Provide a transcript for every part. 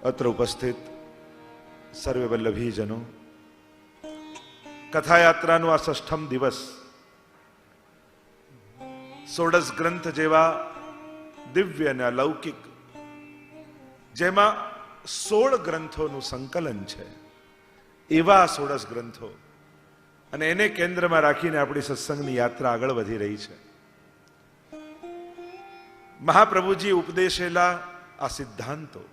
અત્ર ઉપસ્થિત સર્વે વલ્લભીજનો, કથાયાત્રાનો આ 6મ દિવસ ષોડશ ગ્રંથ જેવા દિવ્ય અને અલૌકિક, જેમાં 16 ગ્રંથોનું સંકલન છે, એવા 16 ગ્રંથો અને એને કેન્દ્રમાં રાખીને આપણી સત્સંગની યાત્રા આગળ વધી રહી છે. મહાપ્રભુજી ઉપદેશેલા આ સિદ્ધાંતો,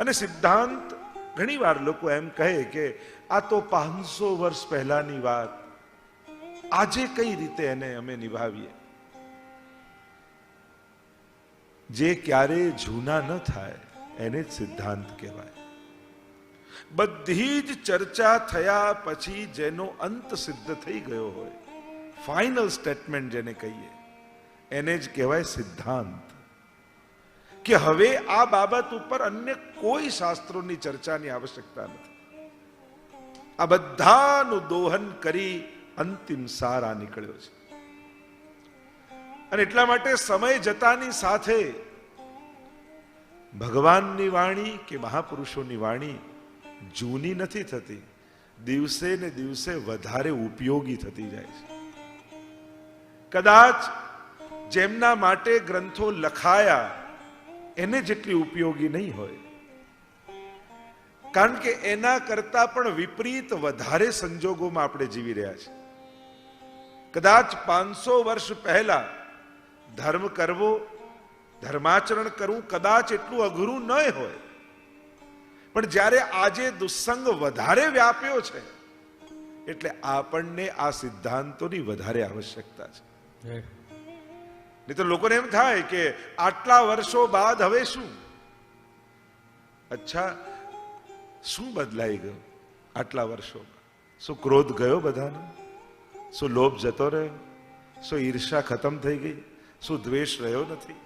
અને સિદ્ધાંત ઘણી વાર લોકો એમ કહે કે આ તો 500 વર્ષ પહેલાની વાત, આજે કઈ રીતે એને અમે નિભાવીએ? જે ક્યારે જૂના ન થાય એને જ સિદ્ધાંત કહેવાય. બધી જ ચર્ચા થયા પછી જેનો અંત સિદ્ધ થઈ ગયો હોય, ફાઇનલ સ્ટેટમેન્ટ જેને કહીએ, એને જ કહેવાય સિદ્ધાંત. કે હવે આ બાબત ઉપર અન્ય કોઈ શાસ્ત્રોની ચર્ચાની આવશ્યકતા નથી. આ બધાનું દોહન કરી અંતિમ સાર આ નીકળ્યો છે. અને એટલા માટે સમય જતાની સાથે ભગવાનની વાણી કે મહાપુરુષોની વાણી જૂની નથી થતી, દિવસે ને દિવસે વધારે ઉપયોગી થતી જાય છે. કદાચ જેમના માટે ગ્રંથો લખાયા એને જેટલી ઉપયોગી નહીં હોય, કારણ કે એના કરતા પણ વિપરીત વધારે સંજોગોમાં આપણે જીવી રહ્યા છીએ. કદાચ 500 વર્ષ પહેલા ધર્મ કરવો, ધર્માચરણ કરવું કદાચ એટલું અઘરું ન હોય, પણ જ્યારે આજે દુસ્સંગ વધારે વ્યાપ્યો છે એટલે આપણને આ સિદ્ધાંતોની વધારે આવશ્યકતા છે. નહીં તો લોકોને એમ થાય કે આટલા વર્ષો બાદ હવે શું? અચ્છા, શું બદલાઈ ગયું આટલા વર્ષોમાં? શું ક્રોધ ગયો બધાનો? શું લોભ જતો રહ્યો? શું ઈર્ષા ખતમ થઈ ગઈ? શું દ્વેષ રહ્યો નથી?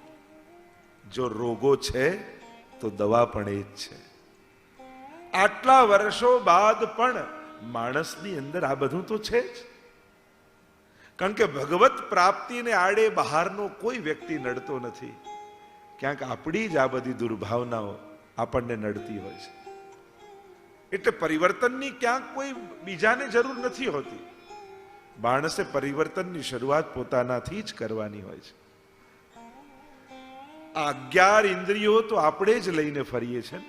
જો રોગો છે તો દવા પણ એ જ છે. આટલા વર્ષો બાદ પણ માણસની અંદર આ બધું તો છે જ. કારણ કે ભગવત પ્રાપ્તિને આડે બહારનો કોઈ વ્યક્તિ નડતો નથી. ક્યાંક આપણી જ આ બધી દુર્ભાવનાઓ આપણને નડતી હોય છે. એટલે પરિવર્તનની ક્યાંક કોઈ બીજાને જરૂર નથી હોતી. માણસે પરિવર્તનની શરૂઆત પોતાનાથી જ કરવાની હોય છે. આ 11 ઇન્દ્રિયો તો આપણે જ લઈને ફરીએ છીએ,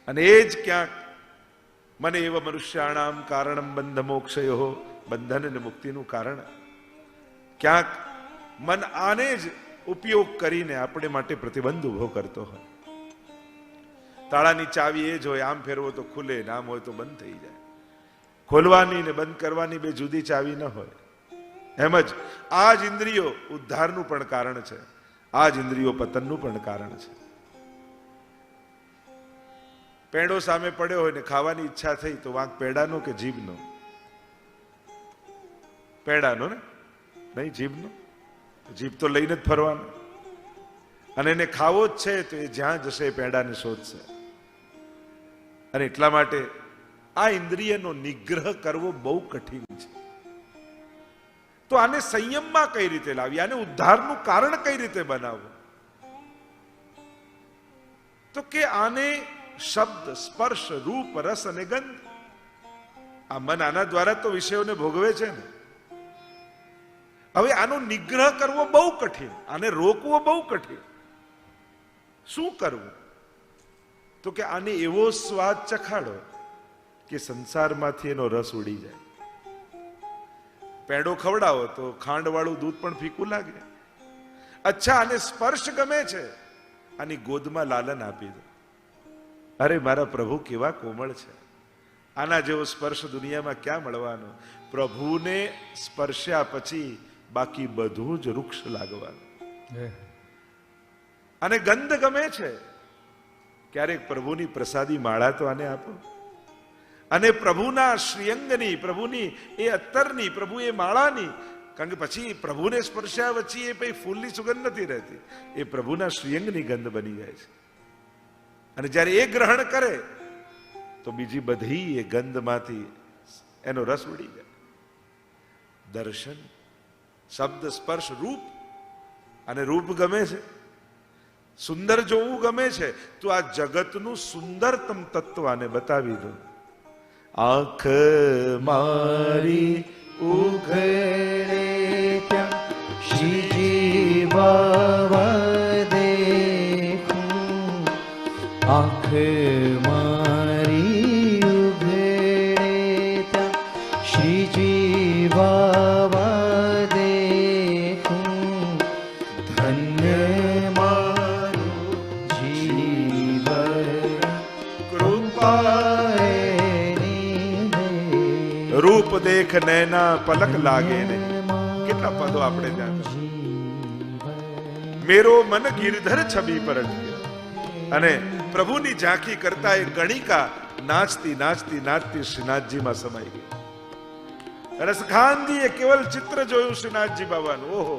અને એ જ ક્યાંક મને એવ મનુષ્યાણામ કારણમ બંધ મોક્ષયો, બંધન અને મુક્તિનું કારણ. ક્યાંક મન આને જ ઉપયોગ કરીને આપણે માટે પ્રતિબંધ ઉભો કરતો હોય. તાળાની ચાવી એ જ હોય, આમ ફેરવો તો ખુલે, આમ હોય તો બંધ થઈ જાય. ખોલવાની ને બંધ કરવાની બે જુદી ચાવી ન હોય. એમ જ આ જ ઇન્દ્રિયો ઉદ્ધારનું પણ કારણ છે, આ જ ઇન્દ્રિયો પતનનું પણ કારણ છે. પેડો સામે પડ્યો હોય ને ખાવાની ઈચ્છા થઈ તો વાંક પેડાનો કે જીભનો? પેડાનો ને, નહીં જીભનો. જીભ તો લઈને જ ફરવાનો, અને એને ખાવો જ છે તો એ જ્યાં જશે એ પેડાને શોધશે. અને એટલા માટે આ ઇન્દ્રિયનો નિગ્રહ કરવો બહુ કઠિન છે. તો આને સંયમમાં કઈ રીતે લાવી, આને ઉદ્ધારનું કારણ કઈ રીતે બનાવવું? તો કે આને શબ્દ, સ્પર્શ, રૂપ, રસ અને ગંધ, આ મન આના દ્વારા તો વિષયોને ભોગવે છે ને. હવે આનો નિગ્રહ કરવો બહુ કઠિન, આને રોકવો બહુ કઠિન. શું કરવું? તો કે આને એવો સ્વાદ ચખાડો કે સંસારમાંથી એનો રસ ઉડી જાય. પેડો ખવડાવો તો ખાંડવાળું દૂધ પણ ફીકું લાગે. અચ્છા, આને સ્પર્શ ગમે છે, આની ગોદમાં લાલન આપી દો. અરે મારા પ્રભુ કેવા કોમળ છે, આના જેવો સ્પર્શ દુનિયામાં ક્યાં મળવાનો? પ્રભુને સ્પર્શ્યા પછી બાકી બધું જ વૃક્ષ લાગવાનું. અને ગંધ ગમે છે, ક્યારેક પ્રભુની પ્રસાદી માળા તો આને આપો. અને પ્રભુના શ્રીઅંગની, પ્રભુની એ અત્તરની, પ્રભુ એ માળાની, કારણ કે પછી પ્રભુને સ્પર્શ્યા પછી એ પછી ફૂલની સુગંધ નથી રહેતી, એ પ્રભુના શ્રીઅંગની ગંધ બની જાય છે. અને જ્યારે એ ગ્રહણ કરે તો બીજી બધી એ ગંધમાંથી એનો રસ ઉડી જાય. દર્શન, શબ્દ, સ્પર્શ, રૂપ, અને રૂપ ગમે છે. સુંદર જોવું ગમે છે તો આ જગતનું સુંદરતમ તત્વ આને બતાવી દો. આંખ મારી ઉઘડે ત્યાં શ્રીજી બાવા દેખું. આંખ મારી ઉઘડે ત્યાં શ્રીજી બાવા દેખું. ધન્ય મારું જીવન કૃપાએ રૂપ દેખ નૈના પલક લાગે ને. કેટલા પદો આપણે ત્યાં. મેરો મન ગિરધર છબી પર અટક્યો. અને પ્રભુની ઝાંખી કરતા એ ગણિકા નાચતી નાચતી નાચતી શ્રીનાથજીમાં સમાઈ ગઈ. રસખાનજી એ કેવલ ચિત્ર જોયું શ્રીનાથજી બાબાનું. ઓહો,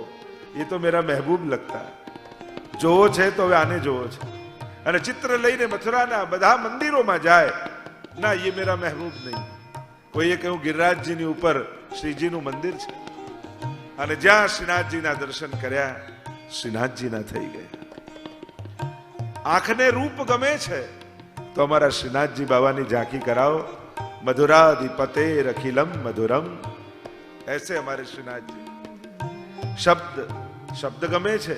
એ તો મેરા મહેબૂબ લગતા. જોવો છે તો હવે આને જોવો છે. અને ચિત્ર લઈને મથુરાના બધા મંદિરોમાં જાય. ના, એ મેરા મહેબૂબ નહીં. કોઈએ કહ્યું ગિરિરાજજીની ઉપર શ્રીજીનું મંદિર છે. અને જ્યાં શ્રીનાથજીના દર્શન કર્યા, શ્રીનાથજીના થઈ ગયા. આંખને રૂપ ગમે છે તો અમારા શ્રીનાથજી બાબાની ઝાંખી કરાવો. મધુરાધિપતે અખિલમ મધુરમ, એસે અમારે શ્રીનાથજી. શબ્દ ગમે છે,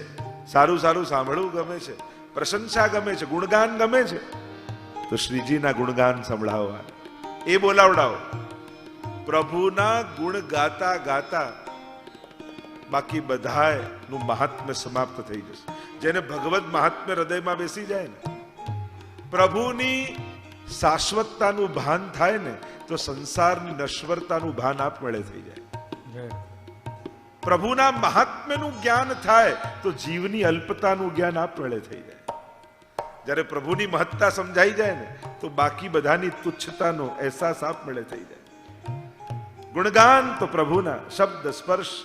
સારું સારું સાંભળવું ગમે છે, પ્રશંસા ગમે છે, ગુણગાન ગમે છે તો શ્રીજીના ગુણગાન સંભળાવવા, એ બોલાવડાવો. પ્રભુના ગુણ ગાતા ગાતા બાકી બધાનું મહાત્મ્ય સમાપ્ત થઈ જશે. જેને ભગવદ મહાત્મ્ય હૃદયમાં બેસી જાય ને, પ્રભુની શાશ્વતતાનું ભાન થાય ને તો સંસારની નશ્વરતાનું ભાન આપમેળે થઈ જાય. પ્રભુના મહાત્મ્યનું જ્ઞાન થાય તો જીવની અલ્પતાનું જ્ઞાન આપમેળે થઈ જાય. જ્યારે પ્રભુની મહત્તા સમજાઈ જાય ને તો બાકી બધાની તુચ્છતાનો અહેસાસ આપમેળે થઈ જાય. ગુણગાન તો પ્રભુના શબ્દ, સ્પર્શ,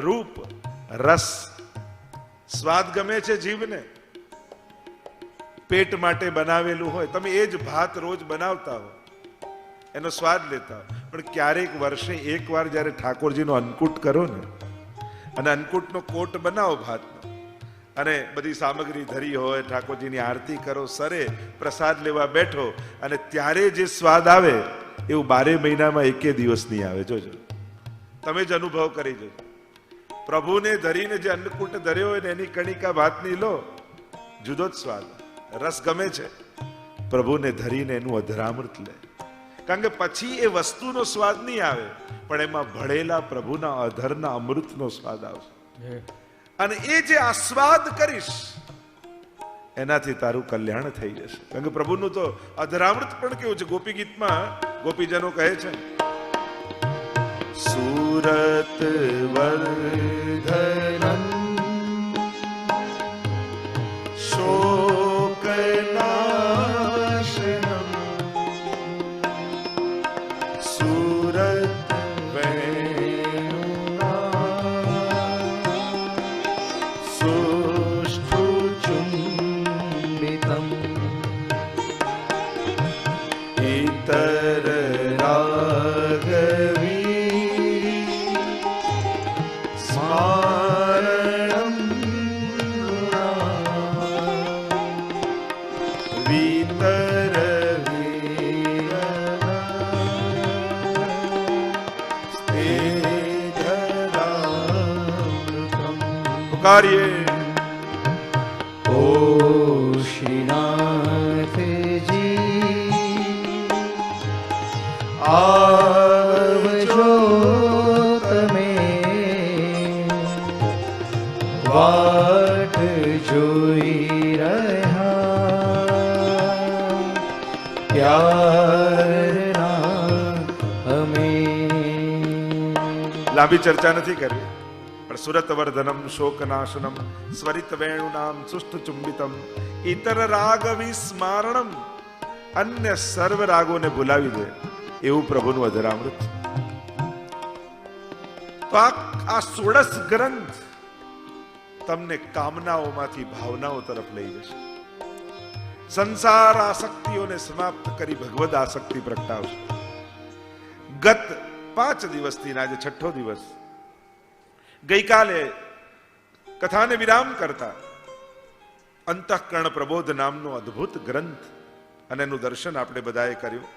રૂપ, રસ, સ્વાદ ગમે છે જીવને. પેટ માટે બનાવેલું હોય, તમે એ જ ભાત રોજ બનાવતા હો, એનો સ્વાદ લેતા હો, પણ ક્યારેક વર્ષે એકવાર જ્યારે ઠાકોરજીનો અન્નકૂટ કરો ને, અને અન્નકૂટનો કોટ બનાવો ભાતનો, અને બધી સામગ્રી ધરી હોય, ઠાકોરજીની આરતી કરો, સરે પ્રસાદ લેવા બેઠો, અને ત્યારે જે સ્વાદ આવે એવું 12 મહિનામાં એકે દિવસ નહીં આવે. જોજો, તમે જ અનુભવ કરી જોજો. પ્રભુને ધરીને જે અન્નકૂટ ધર્યો હોય ને એની કણિકા ભાતની લો, જુદો જ સ્વાદ. રસ ગમે છે, પ્રભુને ધરીને એનું અધરામૃત લે. કારણ કે પછી એ વસ્તુનો સ્વાદ નહીં આવે, પણ એમાં ભળેલા પ્રભુના અધરના અમૃતનો સ્વાદ આવશે. અને એ જે આસ્વાદ કરીશ એનાથી તારું કલ્યાણ થઈ જશે. કારણ કે પ્રભુનું તો અધરામૃત પણ કેવું છે. ગોપી ગીતમાં ગોપીજનો કહે છે, સુરત વર્ધનમ શોકનાશનમ સુરત સુષ્ઠુ ચુંબિતમ ઇતર ઓ શ્રીનાથજી આવજો તમે, વાટ જોઈ રહ્યા ત્યારના અમે. લાંબી ચર્ચા નથી કરવી, પણ સુરત વર્ધનમ શોકનાશનમ સ્વરિત વેણુનામ સુષ્ઠ ચુંબિતમ ઇતર રાગ વિસ્મારણમ, અન્ય સર્વ રાગોને ભૂલાવી દે એવું પ્રભુનું અધરામૃત. તો આ 16 ગ્રંથ તમને કામનાઓમાંથી ભાવનાઓ તરફ લઈ જશે. સંસાર આસક્તિઓને સમાપ્ત કરી ભગવદ આસક્તિ પ્રગટાવશે. ગત 5 દિવસથી આજે 6ઠ્ઠો દિવસ. ગઈકાલે કથાને વિરામ કરતા અંતઃકરણ પ્રબોધ નામનો અદ્ભુત ગ્રંથ, અને એનું દર્શન આપણે બધાએ કર્યું.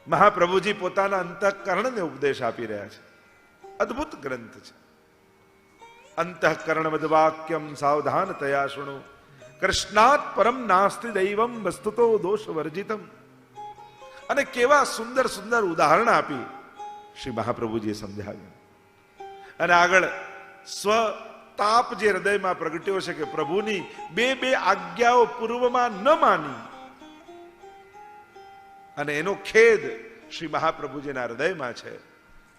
મહાપ્રભુજી પોતાના અંતઃકરણને ઉપદેશ આપી રહ્યા છે. અદ્ભુત ગ્રંથ છે. અંતઃકરણ મદવાક્યમ સાવધાન તયા શૃણુ, કૃષ્ણાત પરમ નાસ્તિ દૈવમ વસ્તુતો દોષ વર્જિતમ. અને કેવા સુંદર સુંદર ઉદાહરણ આપી શ્રી મહાપ્રભુજીએ સમજાવ્યું. અને આગળ સ્વતાપ જે હૃદયમાં પ્રગટ્યો છે કે પ્રભુની બે આજ્ઞાઓ પૂર્વમાં ન માની, અને એનો ખેદ શ્રી મહાપ્રભુજીના હૃદયમાં છે,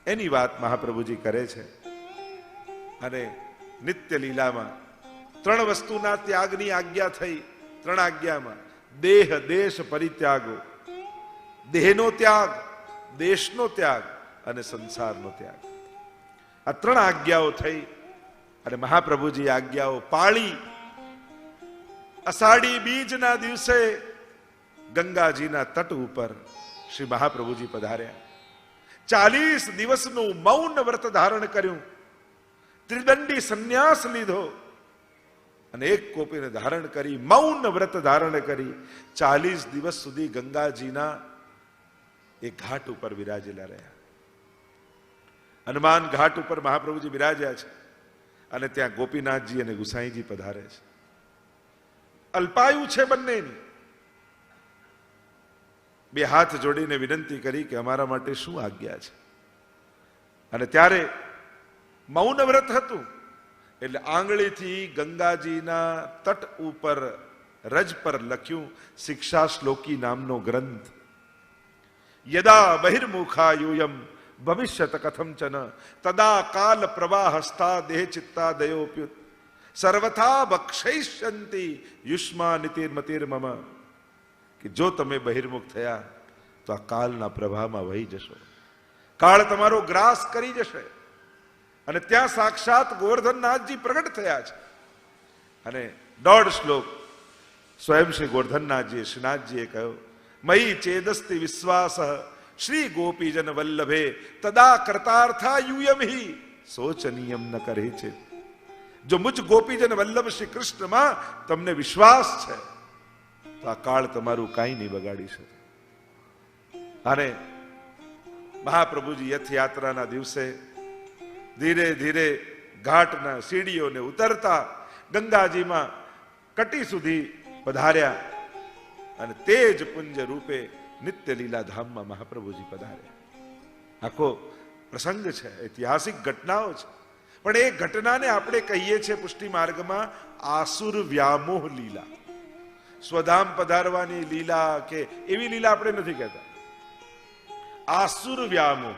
એની વાત મહાપ્રભુજી કરે છે. અને નિત્ય લીલામાં 3 વસ્તુના ત્યાગની આજ્ઞા થઈ. 3 આજ્ઞામાં દેહ દેશ પરિત્યાગો, દેહનો ત્યાગ, દેશનો ત્યાગ અને સંસારનો ત્યાગ. આ 3 આજ્ઞાઓ થઈ અને મહાપ્રભુજી આજ્ઞાઓ પાળી અષાઢી બીજના દિવસે ગંગાજીના તટ ઉપર શ્રી મહાપ્રભુજી પધાર્યા. 40 દિવસનું મૌન વ્રત ધારણ કર્યું, ત્રિદંડી સંન્યાસ લીધો અને એક કોપીને ધારણ કરી મૌન વ્રત ધારણ કરી 40 દિવસ સુધી ગંગાજીના એ ઘાટ ઉપર વિરાજેલા રહ્યા. હનુમાન ઘાટ ઉપર મહાપ્રભુજી વિરાજ્યા છે અને ત્યાં ગોપીનાથજી અને ગુસાઈજી પધારે છે. અલ્પાયુ છે બંનેની. 2 હાથ જોડીને વિનંતી કરી કે અમારા માટે શું આજ્ઞા છે. અને ત્યારે મૌન વ્રત હતું એટલે આંગળીથી ગંગાજીના તટ ઉપર રજ પર લખ્યું શિક્ષા શ્લોકી નામનો ગ્રંથ. યદા બહિર્મુખા યુયમ ભવિષ્યત કથમચન તદા કાલ પ્રવાહસ્તા દેહ ચિત્તા દયોપ્યુત સર્વથા બક્ષયિષ્યંતિ યુષ્મા નિતિર્મતિર્મમ. કે જો તમે બહિર્મુખ થયા તો આ કાળના પ્રવાહમાં વહી જશો. કાળ તમારો ગ્રાસ કરી જશે. અને ત્યાં સાક્ષાત ગોવર્ધનનાથજી પ્રગટ થયા છે. અને 1.5 શ્લોક સ્વયં શ્રી ગોવર્ધનનાથજી શ્રીનાથજીએ કહ્યો, મયી ચેદસ્તિ વિશ્વાસ શ્રી ગોપીજન વલ્લભે તદા કર્તાર્થા યુયમ હિ શોચનીયમ ન કરે છે. જો મુજ ગોપીજન વલ્લભ શ્રી કૃષ્ણમાં તમને વિશ્વાસ છે તો આ કાળ તમારું કાંઈ નહીં બગાડી શકે. અને મહાપ્રભુજી રથયાત્રાના દિવસે ધીરે ધીરે ઘાટના સીડીઓને ઉતરતા ગંગાજીમાં કટી સુધી પધાર્યા અને તેજ પુંજ રૂપે નિત્ય લીલા ધામમાં મહાપ્રભુજી પધાર્યા. આખો પ્રસંગ છે, ઐતિહાસિક ઘટનાઓ છે. પણ એ ઘટનાને આપણે કહીએ છીએ પુષ્ટિ માર્ગમાં આસુર વ્યામોહ લીલા. સ્વધામ પધારવાની લીલા કે એવી લીલા આપણે નથી કહેતા. આસુર વ્યામોહ,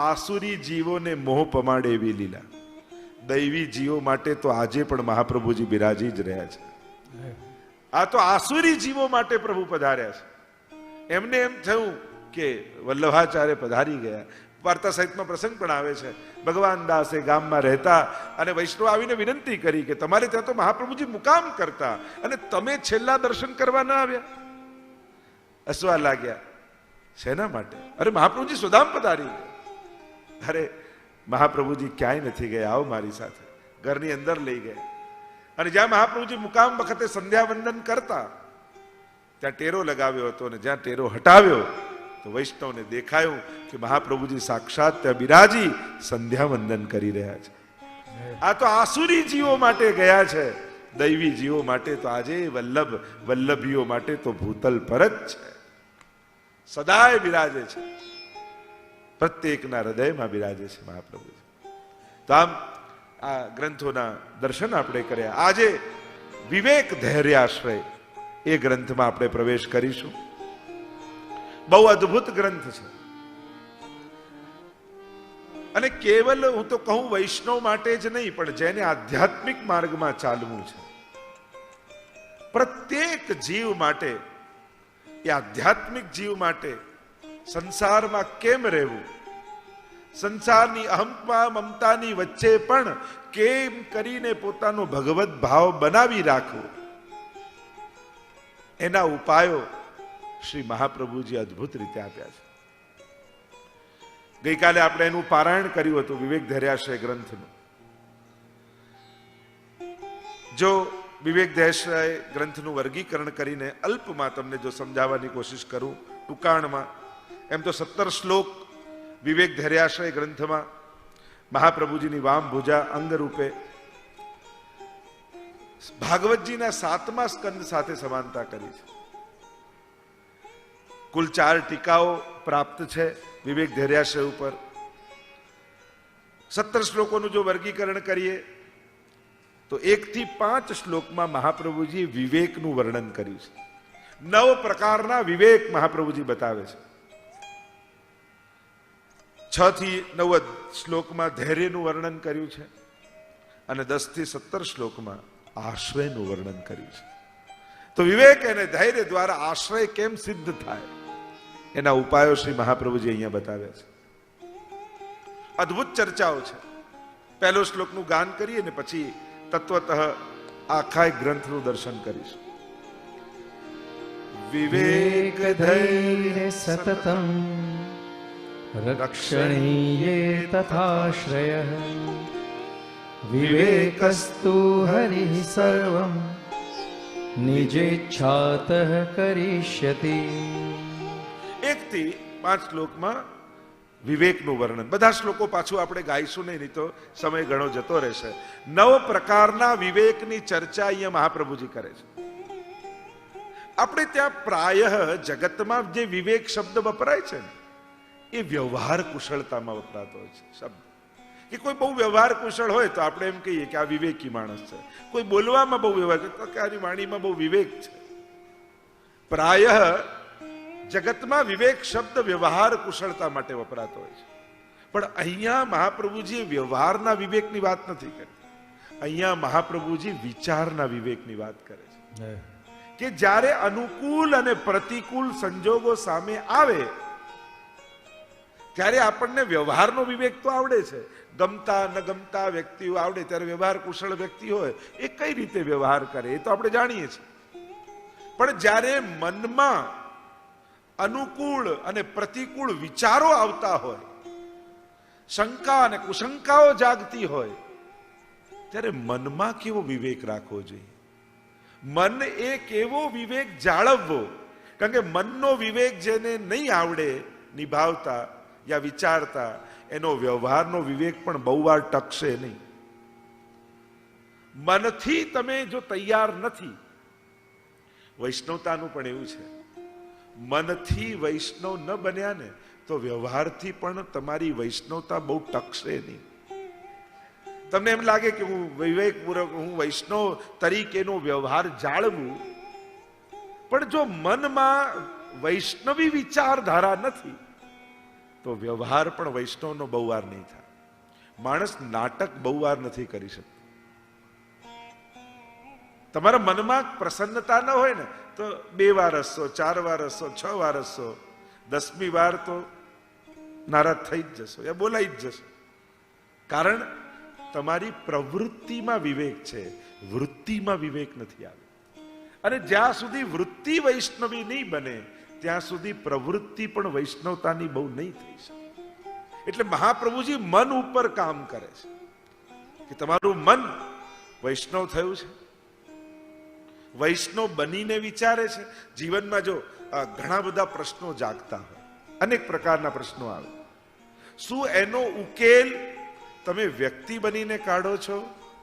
આસુરી જીવોને મોહ પમાડે એવી લીલા. દૈવી જીવો માટે તો આજે પણ મહાપ્રભુજી બિરાજી જ રહ્યા છે. આ તો આસુરી જીવો માટે પ્રભુ પધાર્યા છે. એમને એમ થયું કે વલ્લભાચાર્ય પધારી ગયા. વાર્તા સહિતમાં પ્રસંગ પણ આવે છે. ભગવાન દાસે ગામમાં રહેતા અને વૈષ્ણવ આવીને વિનંતી કરી કે તમારે ત્યાં તો મહાપ્રભુજી મુકામ કરતા અને તમે છેલ્લા દર્શન કરવા ના આવ્યા. હસવા લાગ્યા. શેના માટે? અરે મહાપ્રભુજી સ્વધામ પધારી ગયા. અરે મહાપ્રભુજી ક્યાંય નથી ગયા, આવો મારી સાથે. ઘરની અંદર લઈ ગયા અને જ્યાં મહાપ્રભુજી મુકામ વખતે સંધ્યા વંદન કરતા ત્યાં ટેરો લગાવ્યો હતો અને જ્યાં ટેરો હટાવ્યો તો વૈષ્ણવને દેખાયું કે મહાપ્રભુજી સાક્ષાત ત્યાં બિરાજી સંધ્યા વંદન કરી રહ્યા છે. આ તો આસુરી જીવો માટે ગયા છે. દૈવી જીવો માટે તો આજે વલ્લભીઓ માટે તો ભૂતલ પર જ છે. સદાય બિરાજે છે. પ્રત્યેકના હૃદયમાં બિરાજે છે મહાપ્રભુજી. તો આમ આ ગ્રંથોના દર્શન આપણે કર્યા. આજે વિવેક ધૈર્યાશ્રય એ ગ્રંથમાં આપણે પ્રવેશ કરીશું. બહુ અદ્ભુત ગ્રંથ છે અને કેવલ હું તો કહું વૈષ્ણવ માટે જ નહીં, પણ જેને આધ્યાત્મિક માર્ગમાં ચાલવું છે પ્રત્યેક જીવ માટે, એ આધ્યાત્મિક જીવ માટે સંસારમાં કેમ રહેવું, સંસારની અહંતા મમતાની વચ્ચે પણ કેમ કરીને પોતાનો ભગવત ભાવ બનાવી રાખવો, એના ઉપાયો શ્રી મહાપ્રભુજી અદ્ભુત રીતે આપ્યા છે. ગઈકાલે આપણે એનું પારાયણ કર્યું હતું વિવેક ધૈર્યાશ્રય ગ્રંથનું. જો વિવેક દેસાઈ ગ્રંથનું વર્ગીકરણ કરીને અલ્પમાં તમને જો સમજાવવાની કોશિશ કરું ટૂંકાણમાં, એમ તો 17 શ્લોક વિવેક ધૈર્યાશ્રય ગ્રંથમાં મહાપ્રભુજીની વામ ભુજા અંગ રૂપે ભાગવતજીના 7મા સ્કંદ સાથે સમાનતા કરી છે. કુલ 4 ટીકાઓ પ્રાપ્ત છે વિવેક ધૈર્યાશ્રય ઉપર. 17 શ્લોકોનું જો વર્ગીકરણ કરીએ તો 1 થી 5 શ્લોકમાં મહાપ્રભુજી વિવેકનું વર્ણન કર્યું છે. 9 પ્રકારના વિવેક મહાપ્રભુજી બતાવે છે. 6 થી 9 શ્લોકમાં ધૈર્યનું વર્ણન કર્યું છે અને 10 થી 17 શ્લોકમાં આશ્રયનું વર્ણન કર્યું છે. તો વિવેક અને ધૈર્ય દ્વારા આશ્રય કેમ સિદ્ધ થાય એના ઉપાયો શ્રી મહાપ્રભુજી અહીંયા બતાવ્યા છે. અદ્ભુત ચર્ચાઓ છે. પહેલો શ્લોકનું ગાન કરીએ ને પછી તત્વતઃ આખા ગ્રંથનું દર્શન કરીશું. વિવેક ધૈર્ય સતતમ રક્ષણીયે તથાશ્રયઃ વિવેકસ્તુ હરિઃ સર્વં નિજેચ્છાતઃ કરિષ્યતિ. 1 થી 5 શ્લોકમાં વિવેકનું વર્ણન. બધા શ્લોકો પાછું આપણે ગાઈશું નહીં તો સમય ઘણો જતો રહેશે. 9 પ્રકારના વિવેકની ચર્ચા અહીંયા મહાપ્રભુજી કરે છે. આપણે ત્યાં પ્રાયઃ જગતમાં જે વિવેક શબ્દ વપરાય છે ને એ વ્યવહાર કુશળતામાં વપરાતો હોય છે શબ્દ. કે કોઈ બહુ વ્યવહાર કુશળ હોય તો આપણે એમ કહીએ કે આ વિવેકી માણસ છે. કોઈ બોલવામાં બહુ વ્યવહાર તો કે આની વાણીમાં બહુ વિવેક છે. પ્રાયઃ જગતમાં વિવેક શબ્દ વ્યવહાર કુશળતા માટે વપરાતો હોય છે. પણ અહીંયા મહાપ્રભુજી વ્યવહારના વિવેકની વાત નથી કરી. અહીંયા મહાપ્રભુજી વિચારના વિવેકની વાત કરે છે. કે જ્યારે અનુકૂળ અને પ્રતિકૂળ સંજોગો સામે આવે ત્યારે આપણને વ્યવહારનો વિવેક તો આવડે છે. ગમતા ન ગમતા વ્યક્તિઓ આવડે ત્યારે વ્યવહાર કુશળ વ્યક્તિ હોય એ કઈ રીતે વ્યવહાર કરે એ તો આપણે જાણીએ છીએ. પણ જ્યારે મનમાં અનુકૂળ અને પ્રતિકૂળ વિચારો આવતા હોય, શંકા અને કુશંકાઓ જાગતી હોય ત્યારે મનમાં કેવો વિવેક રાખવો જોઈએ? મન એ કેવો વિવેક જાળવવો? કારણ કે મનનો વિવેક જેને નહીં આવડે નિભાવતા યા વિચારતા એનો વ્યવહારનો વિવેક પણ બહુ વાર ટકશે નહીં. મનથી તમે જો તૈયાર નથી, વૈષ્ણવતાનું પણ એવું છે, મનથી વૈષ્ણવ ન બન્યા ને તો વ્યવહારથી પણ તમારી વૈષ્ણવતા બહુ ટકશે નહીં. તમને એમ લાગે કે હું વિવેકપૂર્વક હું વૈષ્ણવ તરીકેનો વ્યવહાર જાળવું, પણ જો મનમાં વૈષ્ણવી વિચારધારા નથી તો વ્યવહાર પણ વૈષ્ણવનો બહુ વાર નહીં થાય. માણસ નાટક બહુ વાર નથી કરી શકતો. તમારા મનમાં પ્રસન્નતા ન હોય ને તો 2 વાર હસશો, 4 વાર હસશો, 6 વાર હસશો, 10મી વાર તો નારાજ થઈ જ જશો યા બોલાઈ જ જશો. કારણ તમારી પ્રવૃત્તિમાં વિવેક છે, વૃત્તિમાં વિવેક નથી આવ્યો. અને જ્યાં સુધી વૃત્તિ વૈષ્ણવી નહીં બને ત્યાં સુધી પ્રવૃત્તિ પણ વૈષ્ણવતાની બહુ નહીં થઈ શકે. એટલે મહાપ્રભુજી મન ઉપર કામ કરે છે કે તમારું મન વૈષ્ણવ થયું છે, વૈષ્ણવ બનીને વિચારે છે. જીવનમાં જો ઘણા બધા પ્રશ્નો જાગતા હોય, અનેક પ્રકારના પ્રશ્નો આવે, શું એનો ઉકેલ તમે વ્યક્તિ બનીને કાઢો છો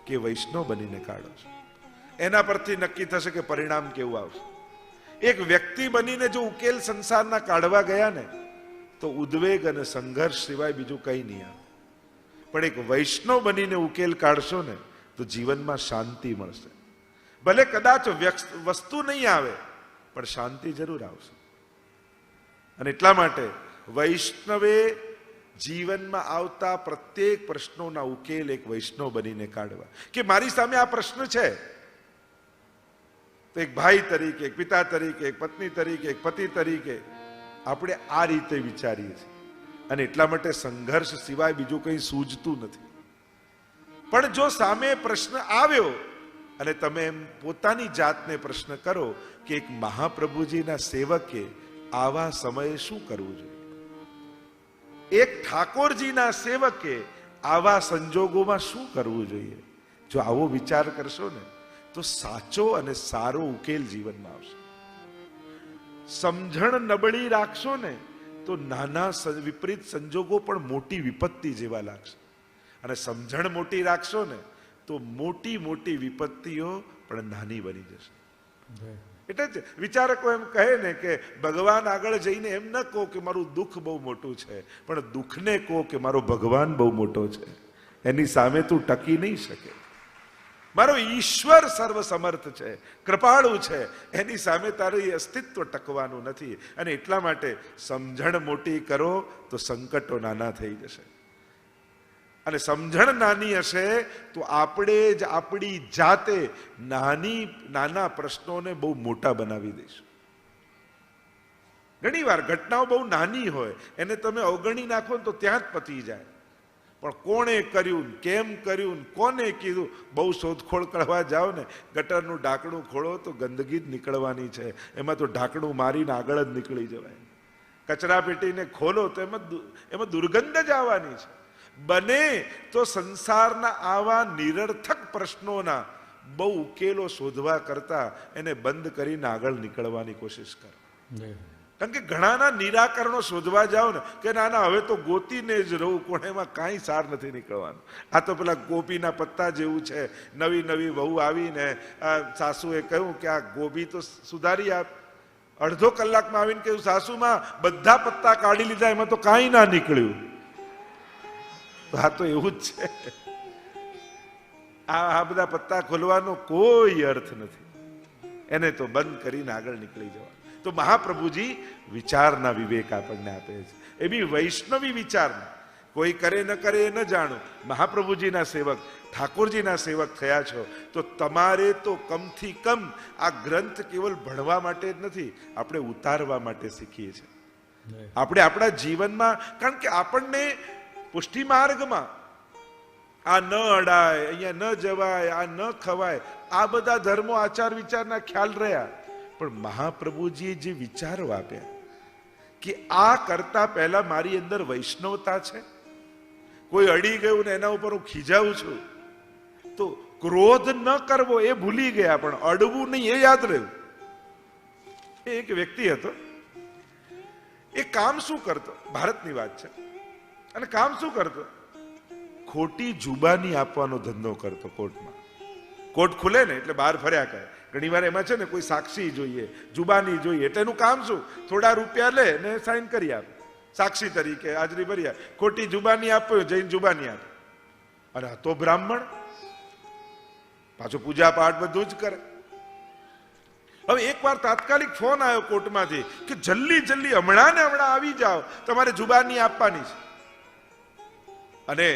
કે વૈષ્ણવ બનીને કાઢો છો? એના પરથી નક્કી થશે કે પરિણામ કેવું આવશે. એક વ્યક્તિ બનીને જો ઉકેલ સંસારના કાઢવા ગયા ને તો ઉદ્વેગ અને સંઘર્ષ સિવાય બીજું કંઈ નહીં આવે. પણ એક વૈષ્ણવ બનીને ઉકેલ કાઢશો ને તો જીવનમાં શાંતિ મળશે. ભલે કદાચ વસ્તુ નહીં આવે પણ શાંતિ જરૂર આવશે. અને એટલા માટે વૈષ્ણવે જીવનમાં આવતા પ્રત્યેક પ્રશ્નોના ઉકેલ એક વૈષ્ણવ બનીને કાઢવા. કે મારી સામે આ પ્રશ્ન છે તો એક ભાઈ તરીકે, એક પિતા તરીકે, એક પત્ની તરીકે, એક પતિ તરીકે આપણે આ રીતે વિચારીએ છીએ. અને એટલા માટે સંઘર્ષ સિવાય બીજું કંઈ સૂઝતું નથી. પણ જો સામે પ્રશ્ન આવ્યો અને તમે એમ પોતાની જાતને પ્રશ્ન કરો કે એક મહાપ્રભુજીના સેવકે આવા સમયે શું કરવું જોઈએ, એક ઠાકોરજીના સેવકે આવા સંજોગોમાં શું કરવું જોઈએ, જો આવો વિચાર કરશો ને તો સાચો અને સારો ઉકેલ જીવનમાં આવશે. સમજણ નબળી રાખશો ને તો નાના વિપરીત સંજોગો પણ મોટી વિપત્તિ જેવા લાગશે, અને સમજણ મોટી રાખશો ને તો મોટી મોટી વિપત્તિઓ પણ નાની બની જશે. એટલે જ વિચારકો એમ કહે ને કે ભગવાન આગળ જઈને એમ ન કહો કે મારું દુઃખ બહુ મોટું છે, પણ દુઃખને કહો કે મારો ભગવાન બહુ મોટો છે, એની સામે તું ટકી નહીં શકે. મારો ઈશ્વર સર્વ સમર્થ છે, કૃપાળુ છે, એની સામે તારું અસ્તિત્વ ટકવાનું નથી. અને એટલા માટે સમજણ મોટી કરો તો સંકટો નાના થઈ જશે, અને સમજણ નાની હશે તો આપણે જ આપણી જાતે નાના પ્રશ્નોને બહુ મોટા બનાવી દઈશું. ઘણી વાર ઘટનાઓ બહુ નાની હોય, એને તમે અવગણી નાખો ને તો ત્યાં જ પતી જાય. પણ કોણે કર્યું, કેમ કર્યું, કોને કીધું, બહુ શોધખોળ કરવા જાઓ ને, ગટરનું ઢાંકણું ખોલો તો ગંદકી જ નીકળવાની છે, એમાં તો ઢાંકણું મારીને આગળ જ નીકળી જવાય. કચરા પેટીને ખોલો તો એમાં દુર્ગંધ જ આવવાની છે. બને તો સંસારના આવા નિરર્થક પ્રશ્નોના બહુ ઉકેલો શોધવા કરતા એને બંધ કરીને આગળ નીકળવાની કોશિશ કરો. કારણ કે ઘણાના નિરાકરણો શોધવા જાઓ ને કે ના ના હવે તો ગોતીને જ રહું, કોણ એમાં કાંઈ સાર નથી નીકળવાનું. આ તો પેલા ગોપીના પત્તા જેવું છે. નવી નવી વહુ આવીને સાસુએ કહ્યું કે આ ગોપી તો સુધારી આપ. અડધો કલાકમાં આવીને કહ્યું સાસુમાં બધા પત્તા કાઢી લીધા, એમાં તો કાંઈ ના નીકળ્યું. આ તો એવું જ છે. આ બધા પત્તા ખોલવાનો કોઈ અર્થ નથી, એને તો બંધ કરીને આગળ નીકળી જવા. તો મહાપ્રભુજી વિચારના વિવેક આપણને આપે છે, એ બી વૈષ્ણવી વિચારના. કોઈ કરે ન કરે એ ન જાણો. મહાપ્રભુજીના સેવક, ઠાકોરજીના સેવક થયા છો તો તમારે તો કમથી કમ આ ગ્રંથ કેવલ ભણવા માટે જ નથી, આપણે ઉતારવા માટે શીખીએ છીએ. આપણે આપણા જીવનમાં, કારણ કે આપણને પુષ્ટિ માર્ગમાં આ ન અડાય, અહીંયા ન જવાય, આ ન ખવાય, આ બધા ધર્મો આચાર વિચારના ખ્યાલ રહ્યા. પણ મહાપ્રભુજીએ જે વિચારો આપ્યા કે આ કરતા પહેલા મારી અંદર વૈષ્ણવતા છે, કોઈ અડી ગયું ને એના ઉપર હું ખીજાવું છું તો ક્રોધ ન કરવો એ ભૂલી ગયા, પણ અડવું નહીં એ યાદ રહ્યું. એક વ્યક્તિ હતો, એ કામ શું કરતો, ભારતની વાત છે, અને કામ શું કરતો, ખોટી જુબાની આપવાનો ધંધો કરતો. કોર્ટમાં કોર્ટ ખુલે ને એટલે બહાર ફર્યા કરે. ઘણી વાર એમાં છે ને કોઈ સાક્ષી જોઈએ, જુબાની જોઈએ, એટલે એનું કામ શું, થોડા રૂપિયા લે ને સાઈન કરી આપે, સાક્ષી તરીકે હાજરી ભરી આપે. ખોટી જુબાની આપો, જઈને જુબાની આપે. અને આ તો બ્રાહ્મણ, પાછો પૂજા પાઠ બધું જ કરે. હવે એકવાર તાત્કાલિક ફોન આવ્યો કોર્ટમાંથી કે જલ્દી જલ્દી હમણાં ને હમણાં આવી જાઓ, તમારે જુબાની આપવાની છે. અને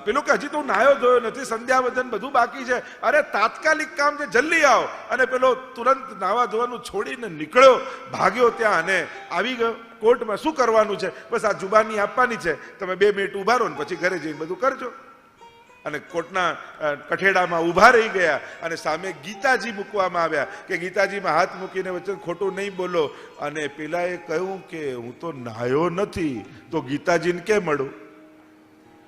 પેલું કે હજી તો નાયો ધોયો નથી, સંધ્યાવદન બધું બાકી છે. અરે તાત્કાલિક કામ છે, જલ્દી આવો. અને પેલો તુરંત નાવા ધોવાનું છોડીને નીકળ્યો, ભાગ્યો ત્યાં અને આવી ગયો કોર્ટમાં. શું કરવાનું છે, બસ આ જુબાની આપવાની છે, તમે 2 મિનિટ ઉભા રહો ને પછી ઘરે જઈને બધું કરજો. અને કોર્ટના કઠેડામાં ઉભા રહી ગયા અને સામે ગીતાજી મૂકવામાં આવ્યા કે ગીતાજીમાં હાથ મૂકીને વચ્ચે ખોટું નહીં બોલો. અને પેલાએ કહ્યું કે હું તો નાયો નથી તો ગીતાજીને કેમ મળું?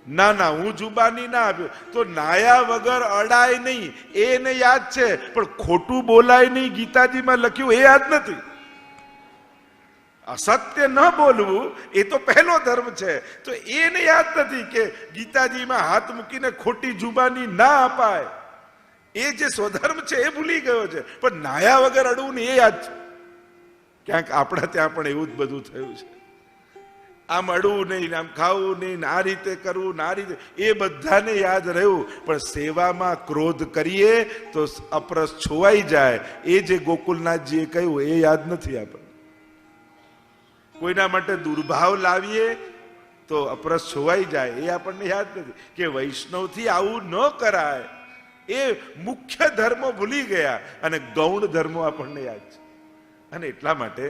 ના ના, હું જુબાની ના આપ્યો. તો નાયા વગર અડાય નહીં એને યાદ છે, પણ ખોટું બોલાય નહીં ગીતાજીમાં લખ્યું એ યાદ નથી. અસત્ય ન બોલવું એ તો પહેલો ધર્મ છે, તો એને યાદ નથી કે ગીતાજીમાં હાથ મૂકીને ખોટી જુબાની ના અપાય. એ જે સ્વધર્મ છે એ ભૂલી ગયો છે, પણ નાયા વગર અડવું ને એ યાદ છે. ક્યાંક આપણા ત્યાં પણ એવું જ બધું થયું છે. આમ અડવું નહીં, આમ ખાવું નહીં, આ રીતે કરવું, આ રીતે, એ બધાને યાદ રહ્યું, પણ સેવામાં ક્રોધ કરીએ તો અપરસ છોવાઈ જાય. એ જે ગોકુલનાથજીએ કહ્યું એ યાદ નથી આપણને. કોઈના માટે દુર્ભાવ લાવીએ તો અપરસ છોવાઈ જાય એ આપણને યાદ નથી. કે વૈષ્ણવથી આવું ન કરાય, એ મુખ્ય ધર્મો ભૂલી ગયા અને ગૌણ ધર્મો આપણને યાદ છે. અને એટલા માટે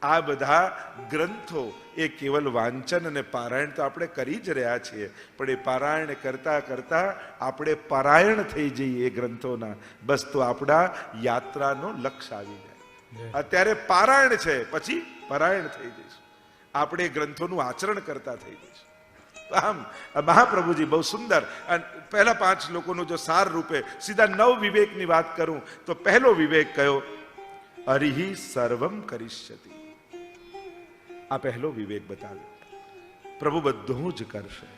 આ બધા ગ્રંથો એ કેવલ વાંચન અને પારાયણ તો આપણે કરી જ રહ્યા છીએ, પણ એ પારાયણ કરતા કરતા આપણે પરાયણ થઈ જઈએ એ ગ્રંથોના, બસ તો આપણા યાત્રાનો લક્ષ્ય આવી જાય. અત્યારે પારાયણ છે, પછી પરાયણ થઈ જઈશું, આપણે ગ્રંથોનું આચરણ કરતા થઈ જઈશું. તો આમ મહાપ્રભુજી બહુ સુંદર. અને પહેલા 5 લોકોનું જો સાર રૂપે સીધા 9 વિવેકની વાત કરું તો પહેલો વિવેક કયો? હરિ સર્વમ કરિષ્યતિ. આ પહેલો વિવેક બતાવ્યો. પ્રભુ બધું જ કરશે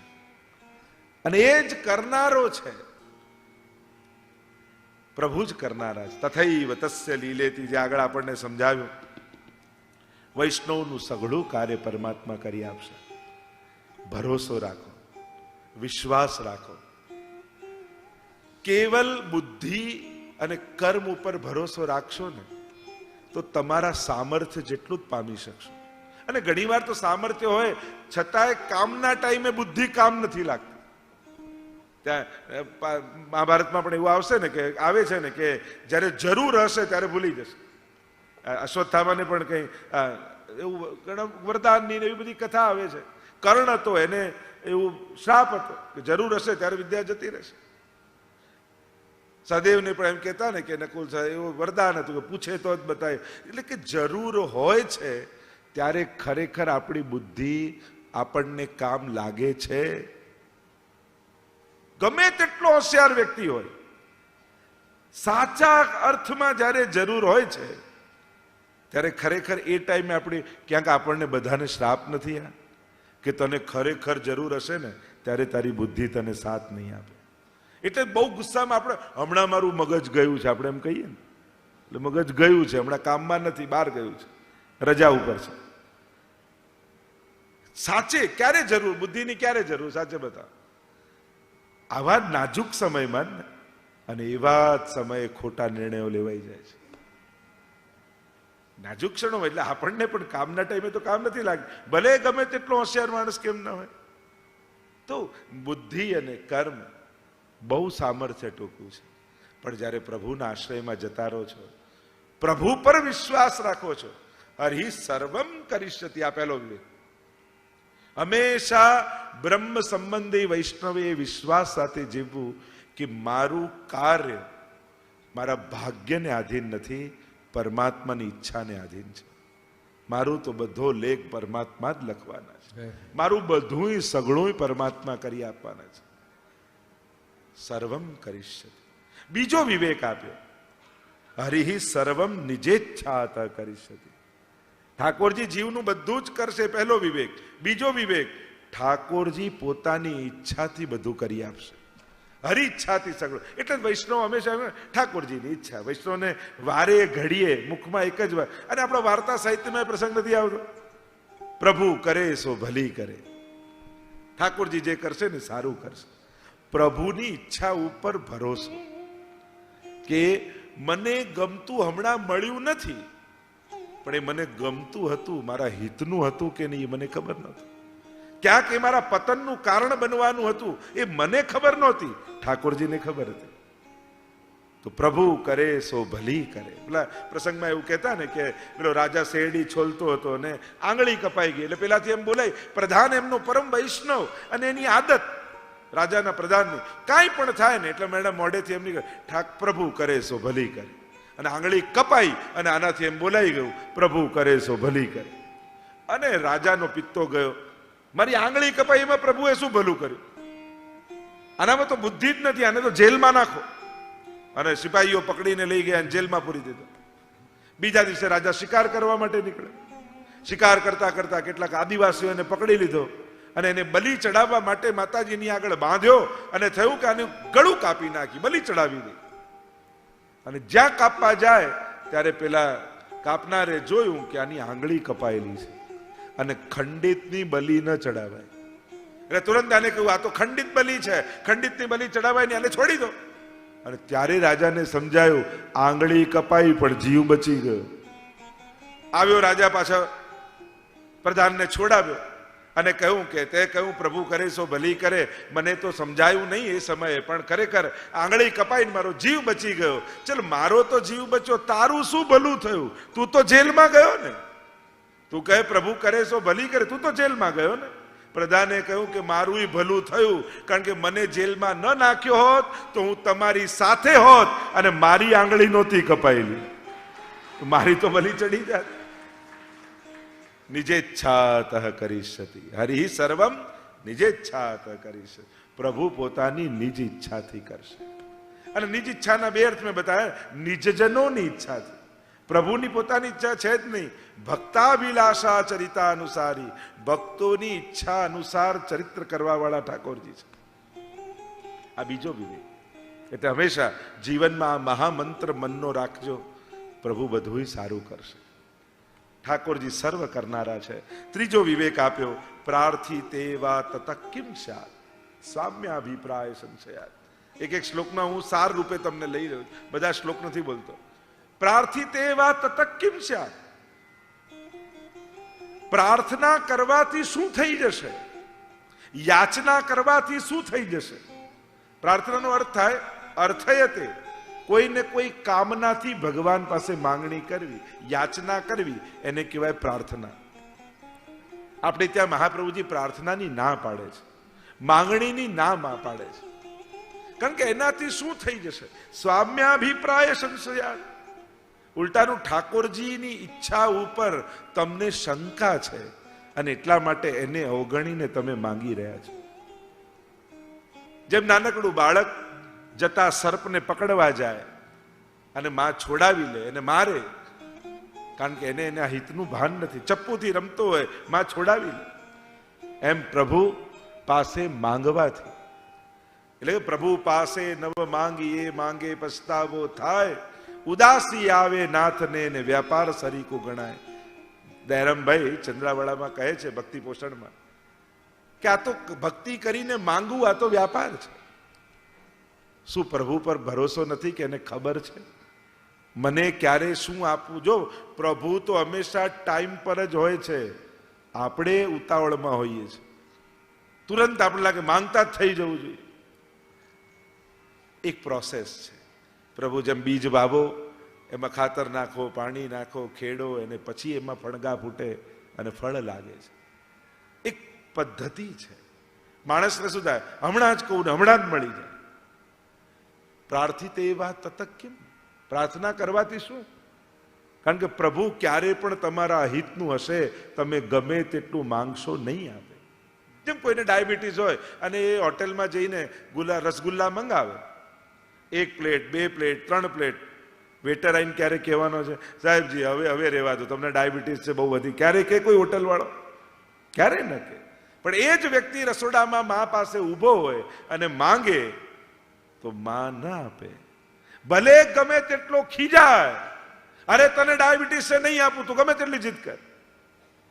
અને એ જ કરનારો છે. પ્રભુ જ કરનારા છે. તથૈવ તસ્ય લીલેતી, જે આગળ આપણને સમજાવ્યું, વૈષ્ણવનું સઘળું કાર્ય પરમાત્મા કરી આપશે. ભરોસો રાખો, વિશ્વાસ રાખો. કેવલ બુદ્ધિ અને કર્મ ઉપર ભરોસો રાખશો ને તો તમારા સામર્થ્ય જેટલું જ પામી શકશો. અને ઘણીવાર તો સામર્થ્ય હોય છતાંય કામના ટાઈમે બુદ્ધિ કામ નથી લાગતી. ત્યાં મહાભારતમાં પણ એવું આવશે ને કે આવે છે ને કે જ્યારે જરૂર હશે ત્યારે ભૂલી જશે. અશ્વત્થામાને પણ કંઈ એવું ઘણા વરદાનની એવી બધી કથા આવે છે. કર્ણ હતો, એને એવું શ્રાપ હતો કે જરૂર હશે ત્યારે વિદ્યા જતી રહેશે. સહદેવને પણ એમ કહેતા ને કે નકુલ સાહેબ એવું વરદાન હતું કે પૂછે તો જ બતાવે. એટલે કે જરૂર હોય છે ત્યારે ખરેખર આપણી બુદ્ધિ આપણને કામ લાગે છે. ગમે તેટલો હોશિયાર વ્યક્તિ હોય, સાચા અર્થમાં જ્યારે જરૂર હોય છે ત્યારે ખરેખર એ ટાઈમે આપણે ક્યાંક આપણને બધાને શ્રાપ નથી આ કે તને ખરેખર જરૂર હશે ને ત્યારે તારી બુદ્ધિ તને સાથ નહીં આપે. એટલે બહુ ગુસ્સામાં આપણે હમણાં મારું મગજ ગયું છે આપણે એમ કહીએ ને, એટલે મગજ ગયું છે, હમણાં કામમાં નથી, બહાર ગયું છે, રજા ઉપર છે. સાચે ક્યારે જરૂર, બુદ્ધિની ક્યારે જરૂર? સાચે બતાવો. આવા નાજુક સમયમાં અને એવા જ સમયે ખોટા નિર્ણયો લેવાઈ જાય છે. નાજુક ક્ષણો એટલે આપણને પણ કામના ટાઈમે તો કામ નથી લાગે, ભલે ગમે તેટલો હોશિયાર માણસ કેમ ના હોય. તો બુદ્ધિ અને કર્મ બહુ સામર્થ્ય ટૂંકું છે. પણ જ્યારે પ્રભુના આશ્રયમાં જતા રહો છો, પ્રભુ પર વિશ્વાસ રાખો છો, હરિ સર્વમ કરિષ્યતિ. આ પહેલો વિવેક. હંમેશા બ્રહ્મ સંબંધી વૈષ્ણવે વિશ્વાસ સાથે જીવવું કે મારું કાર્ય મારા ભાગ્યને આધીન નથી, પરમાત્માની ઈચ્છાને આધીન છે. મારું તો બધો લેખ પરમાત્મા જ લખવાના છે, મારું બધું સઘળું પરમાત્મા કરી આપવાના છે. સર્વમ કરિષ્યતિ. બીજો વિવેક આપ્યો, હરિ સર્વમ નિજેચ્છાત કરિષ્યતિ. ઠાકોરજી જીવનું બધું જ કરશે, પહેલો વિવેક. બીજો વિવેક, ઠાકોરજી પોતાની ઈચ્છાથી બધું કરી આપશે, હરિ ઈચ્છાથી સગળો. એટલે વૈષ્ણવ હંમેશા ઠાકોરજીની ઈચ્છા. વૈષ્ણવને વારે ઘડીએ મુખમાં એક જ વાર, અને આપણા વાર્તા સાહિત્યમાં પ્રસંગ નથી આવતો, પ્રભુ કરે સો ભલી કરે. ઠાકોરજી જે કરશે ને સારું કરશે. પ્રભુની ઈચ્છા ઉપર ભરોસો કે મને ગમતું હમણાં મળ્યું નથી, પણ એ મને ગમતું હતું, મારા હિતનું હતું કે નહીં એ મને ખબર નહોતી. ક્યાંક એ મારા પતનનું કારણ બનવાનું હતું એ મને ખબર નહોતી, ઠાકોરજીને ખબર હતી. તો પ્રભુ કરે સો ભલી કરે. પેલા પ્રસંગમાં એવું કહેતા ને કે પેલો રાજા શેરડી છોલતો હતો અને આંગળી કપાઈ ગઈ, એટલે પેલાથી એમ બોલાય, પ્રધાન એમનો પરમ વૈષ્ણવ અને એની આદત રાજાના પ્રધાનની કાંઈ પણ થાય ને એટલે મેડમ મોઢેથી એમ નહીં, ઠાક પ્રભુ કરે સો ભલી કરે. અને આંગળી કપાઈ અને આનાથી એમ બોલાઈ ગયું, પ્રભુ કરે સો ભલી કરે. અને રાજાનો પિત્તો ગયો, મારી આંગળી કપાઈ એમાં પ્રભુએ શું ભલું કર્યું? આનામાં તો બુદ્ધિ જ નથી, આને તો જેલમાં નાખો. અને સિપાહીઓ પકડીને લઈ ગયા અને જેલમાં પૂરી દીધો. બીજા દિવસે રાજા શિકાર કરવા માટે નીકળે. શિકાર કરતા કરતા કેટલાક આદિવાસીઓને પકડી લીધો અને એને બલિ ચડાવવા માટે માતાજીની આગળ બાંધ્યો અને થયું કે આને ગળું કાપી નાખી, બલિ ચડાવી દે. અને જ્યાં કાપવા જાય ત્યારે પેલા કાપનારે જોયું કે આની આંગળી કપાયેલી છે અને ખંડિતની બલિ ન ચડાવાય. એટલે તુરંત આને કહ્યું, આ તો ખંડિત બલિ છે, ખંડિતની બલિ ચડાવાય નહીં, આને છોડી દો. અને ત્યારે રાજાને સમજાયું, આંગળી કપાઈ પણ જીવ બચી ગયો. આવ્યો રાજા પાછા પ્રધાનને છોડાવ્યો અને કહ્યું કે તે કહ્યું પ્રભુ કરે સો ભલી કરે, મને તો સમજાયું નહીં એ સમયે, પણ ખરેખર આંગળી કપાઈને મારો જીવ બચી ગયો. ચલ મારો તો જીવ બચ્યો, તારું શું ભલું થયું? તું તો જેલમાં ગયો ને. તું કહે પ્રભુ કરે સો ભલી કરે, તું તો જેલમાં ગયો ને. પ્રધાને કહ્યું કે મારું ભલું થયું, કારણ કે મને જેલમાં ન નાખ્યો હોત તો હું તમારી સાથે હોત અને મારી આંગળી નહોતી કપાયેલી, મારી તો બલી ચડી જાત. નિજેચ્છાતઃ કરિષ્યતિ. હરિ સર્વમ નિજ ઈચ્છાત કરીશ. પ્રભુ પોતાની નિજ ઈચ્છાથી કરશે. અને નિજ ઈચ્છાના બે અર્થ મેં બતાવ્યા. નિજજનોની ઈચ્છાથી. પ્રભુની પોતાની ઈચ્છા છે જ નહીં. ભક્તાભિલાષા ચરિતા અનુસારી, ભક્તોની ઈચ્છા અનુસાર ચરિત્ર કરવા વાળા ઠાકોરજી છે. આ બીજો વિવેક. એટલે હંમેશા જીવનમાં આ મહામંત્ર મનનો રાખજો, પ્રભુ બધું સારું કરશે. ઠાકોરજી સર્વ કરનારા છે. ત્રીજો વિવેક આપ્યો, પ્રાર્થી તેવા તત કિમ સ્યાત સ્વામ્યાભિપ્રાય સંશયાત. એક એક શ્લોકના હું સાર રૂપે તમને લઈ રહ્યો, બધા શ્લોક નથી બોલતો. પ્રાર્થી તેવા તત કિમ સ્યાત. પ્રાર્થના કરવાથી શું થઈ જશે, યાચના કરવાથી શું થઈ જશે. પ્રાર્થનાનો અર્થ થાય અર્થયતે, કોઈને કોઈ કામનાથી ભગવાન પાસે માંગણી કરવી, યાચના કરવી, એને કહેવાય પ્રાર્થના. આપણે ત્યાં મહાપ્રભુજી પ્રાર્થનાની ના પાડે છે, માંગણીની ના પાડે છે. કારણ કે એનાથી શું થઈ જશે, સ્વામ્યાભિપ્રાય સંશયા. ઉલટાનું ઠાકોરજીની ઈચ્છા ઉપર તમને શંકા છે અને એટલા માટે એને અવગણીને તમે માંગી રહ્યા છો. જેમ નાનકડું બાળક જતા સર્પને પકડવા જાય અને માં છોડાવી લે, એને મારે, કારણ કે એને એના હિતનું ભાન નથી. ચપ્પુથી રમતો હોય, માં છોડાવી લે. એમ પ્રભુ પાસે માંગવાથી, એટલે કે પ્રભુ પાસે નવ માંગીએ માંગે પસ્તાવો થાય, ઉદાસી આવે નાથને ને વ્યાપાર સરીકું ગણાય. દયારામભાઈ ચંદ્રાવાળામાં કહે છે ભક્તિ પોષણમાં કે આ તો ભક્તિ કરીને માંગવું, આ તો વ્યાપાર છે. શું પ્રભુ પર ભરોસો નથી કે એને ખબર છે મને ક્યારે શું આપવું? જો પ્રભુ તો હંમેશા ટાઈમ પર જ હોય છે, આપણે ઉતાવળમાં હોઈએ છીએ. તુરંત આપણે લાગે માંગતા જ થઈ જવું જોઈએ. એક પ્રોસેસ છે. પ્રભુ જેમ બીજ વાવો, એમાં ખાતર નાખો, પાણી નાખો, ખેડો, અને પછી એમાં ફણગા ફૂટે અને ફળ લાગે છે. એક પદ્ધતિ છે. માણસને શું થાય, હમણાં જ કહું ને હમણાં જ મળી જાય. પ્રાર્થિત એવા તત કેમ, પ્રાર્થના કરવાથી શું? કારણ કે પ્રભુ ક્યારે પણ તમારા હિતનું હશે, તમે ગમે તેટલું માંગશો નહીં આપે. જેમ કોઈને ડાયાબિટીસ હોય અને એ હોટેલમાં જઈને રસગુલ્લા મંગાવે, 1 પ્લેટ 2 પ્લેટ 3 પ્લેટ, વેટર આઈને ક્યારે કહેવાનો છે, સાહેબજી હવે રહેવા દો, તમને ડાયાબિટીસ છે બહુ વધી, ક્યારે કે કોઈ હોટલ વાળો? ક્યારે ન કે. પણ એ જ વ્યક્તિ રસોડામાં મા પાસે ઊભો હોય અને માંગે તો માં ના આપે. ભલે ગમે તેટલો ખીજાય, અરે તને ડાયાબિટીસ છે નહીં આપું, તો ગમે તેટલી જીદ કર,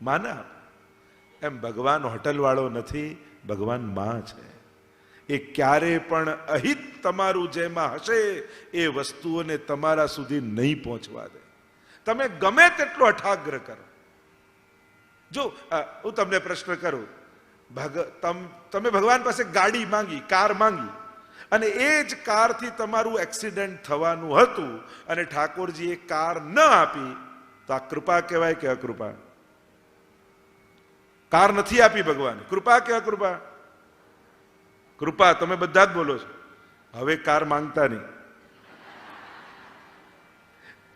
માં ના આપે. એમ ભગવાન હોટલ વાળો નથી, ભગવાન માં છે. એ ક્યારે પણ અહિત તમારું જેમાં હશે એ વસ્તુઓને તમારા સુધી નહીં પહોંચવા દે. તમે ગમે તેટલો અઠાગ્રહ કરો. જો હું તમને પ્રશ્ન કરું, તમે ભગવાન પાસે ગાડી માંગી, કાર માંગી, અને એ જ કારથી તમારું એક્સિડન્ટ થવાનું હતું અને ઠાકોરજી એ કાર ન આપી, તો આ કૃપા કહેવાય કે અકૃપા? કાર નથી આપી ભગવાને, કૃપા કે અકૃપા? કૃપા. તમે બધા જ બોલો છો. હવે કાર માંગતા નહીં.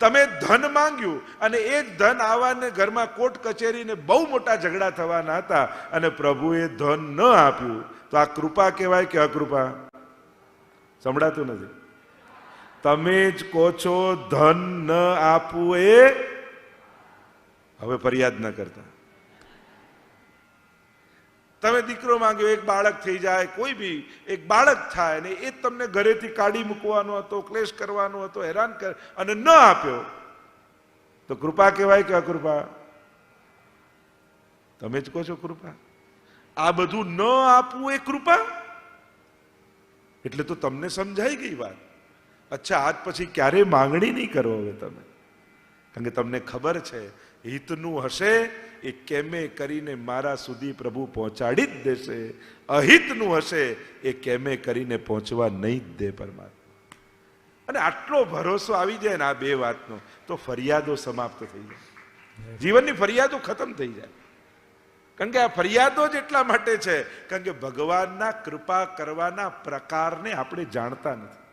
તમે ધન માંગ્યું અને એ જ ધન આવવાને ઘરમાં કોર્ટ કચેરીને બહુ મોટા ઝઘડા થવાના હતા અને પ્રભુએ ધન ન આપ્યું, તો આ કૃપા કહેવાય કે અકૃપા? સંભળાતું નથી. તમે જ કહો છો ધન ન આપવું એ. હવે ફરિયાદ ન કરતા. તમે દીકરો માંગ્યો, એક બાળક થઈ જાય, કોઈ બી એક બાળક થાય ને એ તમને ઘરેથી કાઢી મૂકવાનો હતો, ક્લેશ કરવાનો હતો, હેરાન કર, અને ન આપ્યો, તો કૃપા કહેવાય કે અકૃપા? તમે જ કહો છો કૃપા. આ બધું ન આપવું એ કૃપા? એટલે તો તમને સમજાઈ ગઈ વાત. અચ્છા, આજ પછી ક્યારે માંગણી નહીં કરો હવે તમે, કારણ કે તમને ખબર છે હિતનું હશે એ કેમે કરીને મારા સુધી પ્રભુ પહોંચાડી જ દેશે, અહિતનું હશે એ કેમે કરીને પહોંચવા નહીં જ દે પરમાત્મા. અને આટલો ભરોસો આવી જાય ને આ બે વાતનો, તો ફરિયાદો સમાપ્ત થઈ જાય. જીવનની ફરિયાદો ખતમ થઈ જાય. કારણ કે આ ફરિયાદો જ એટલા માટે છે કારણ કે ભગવાનના કૃપા કરવાના પ્રકારને આપણે જાણતા નથી.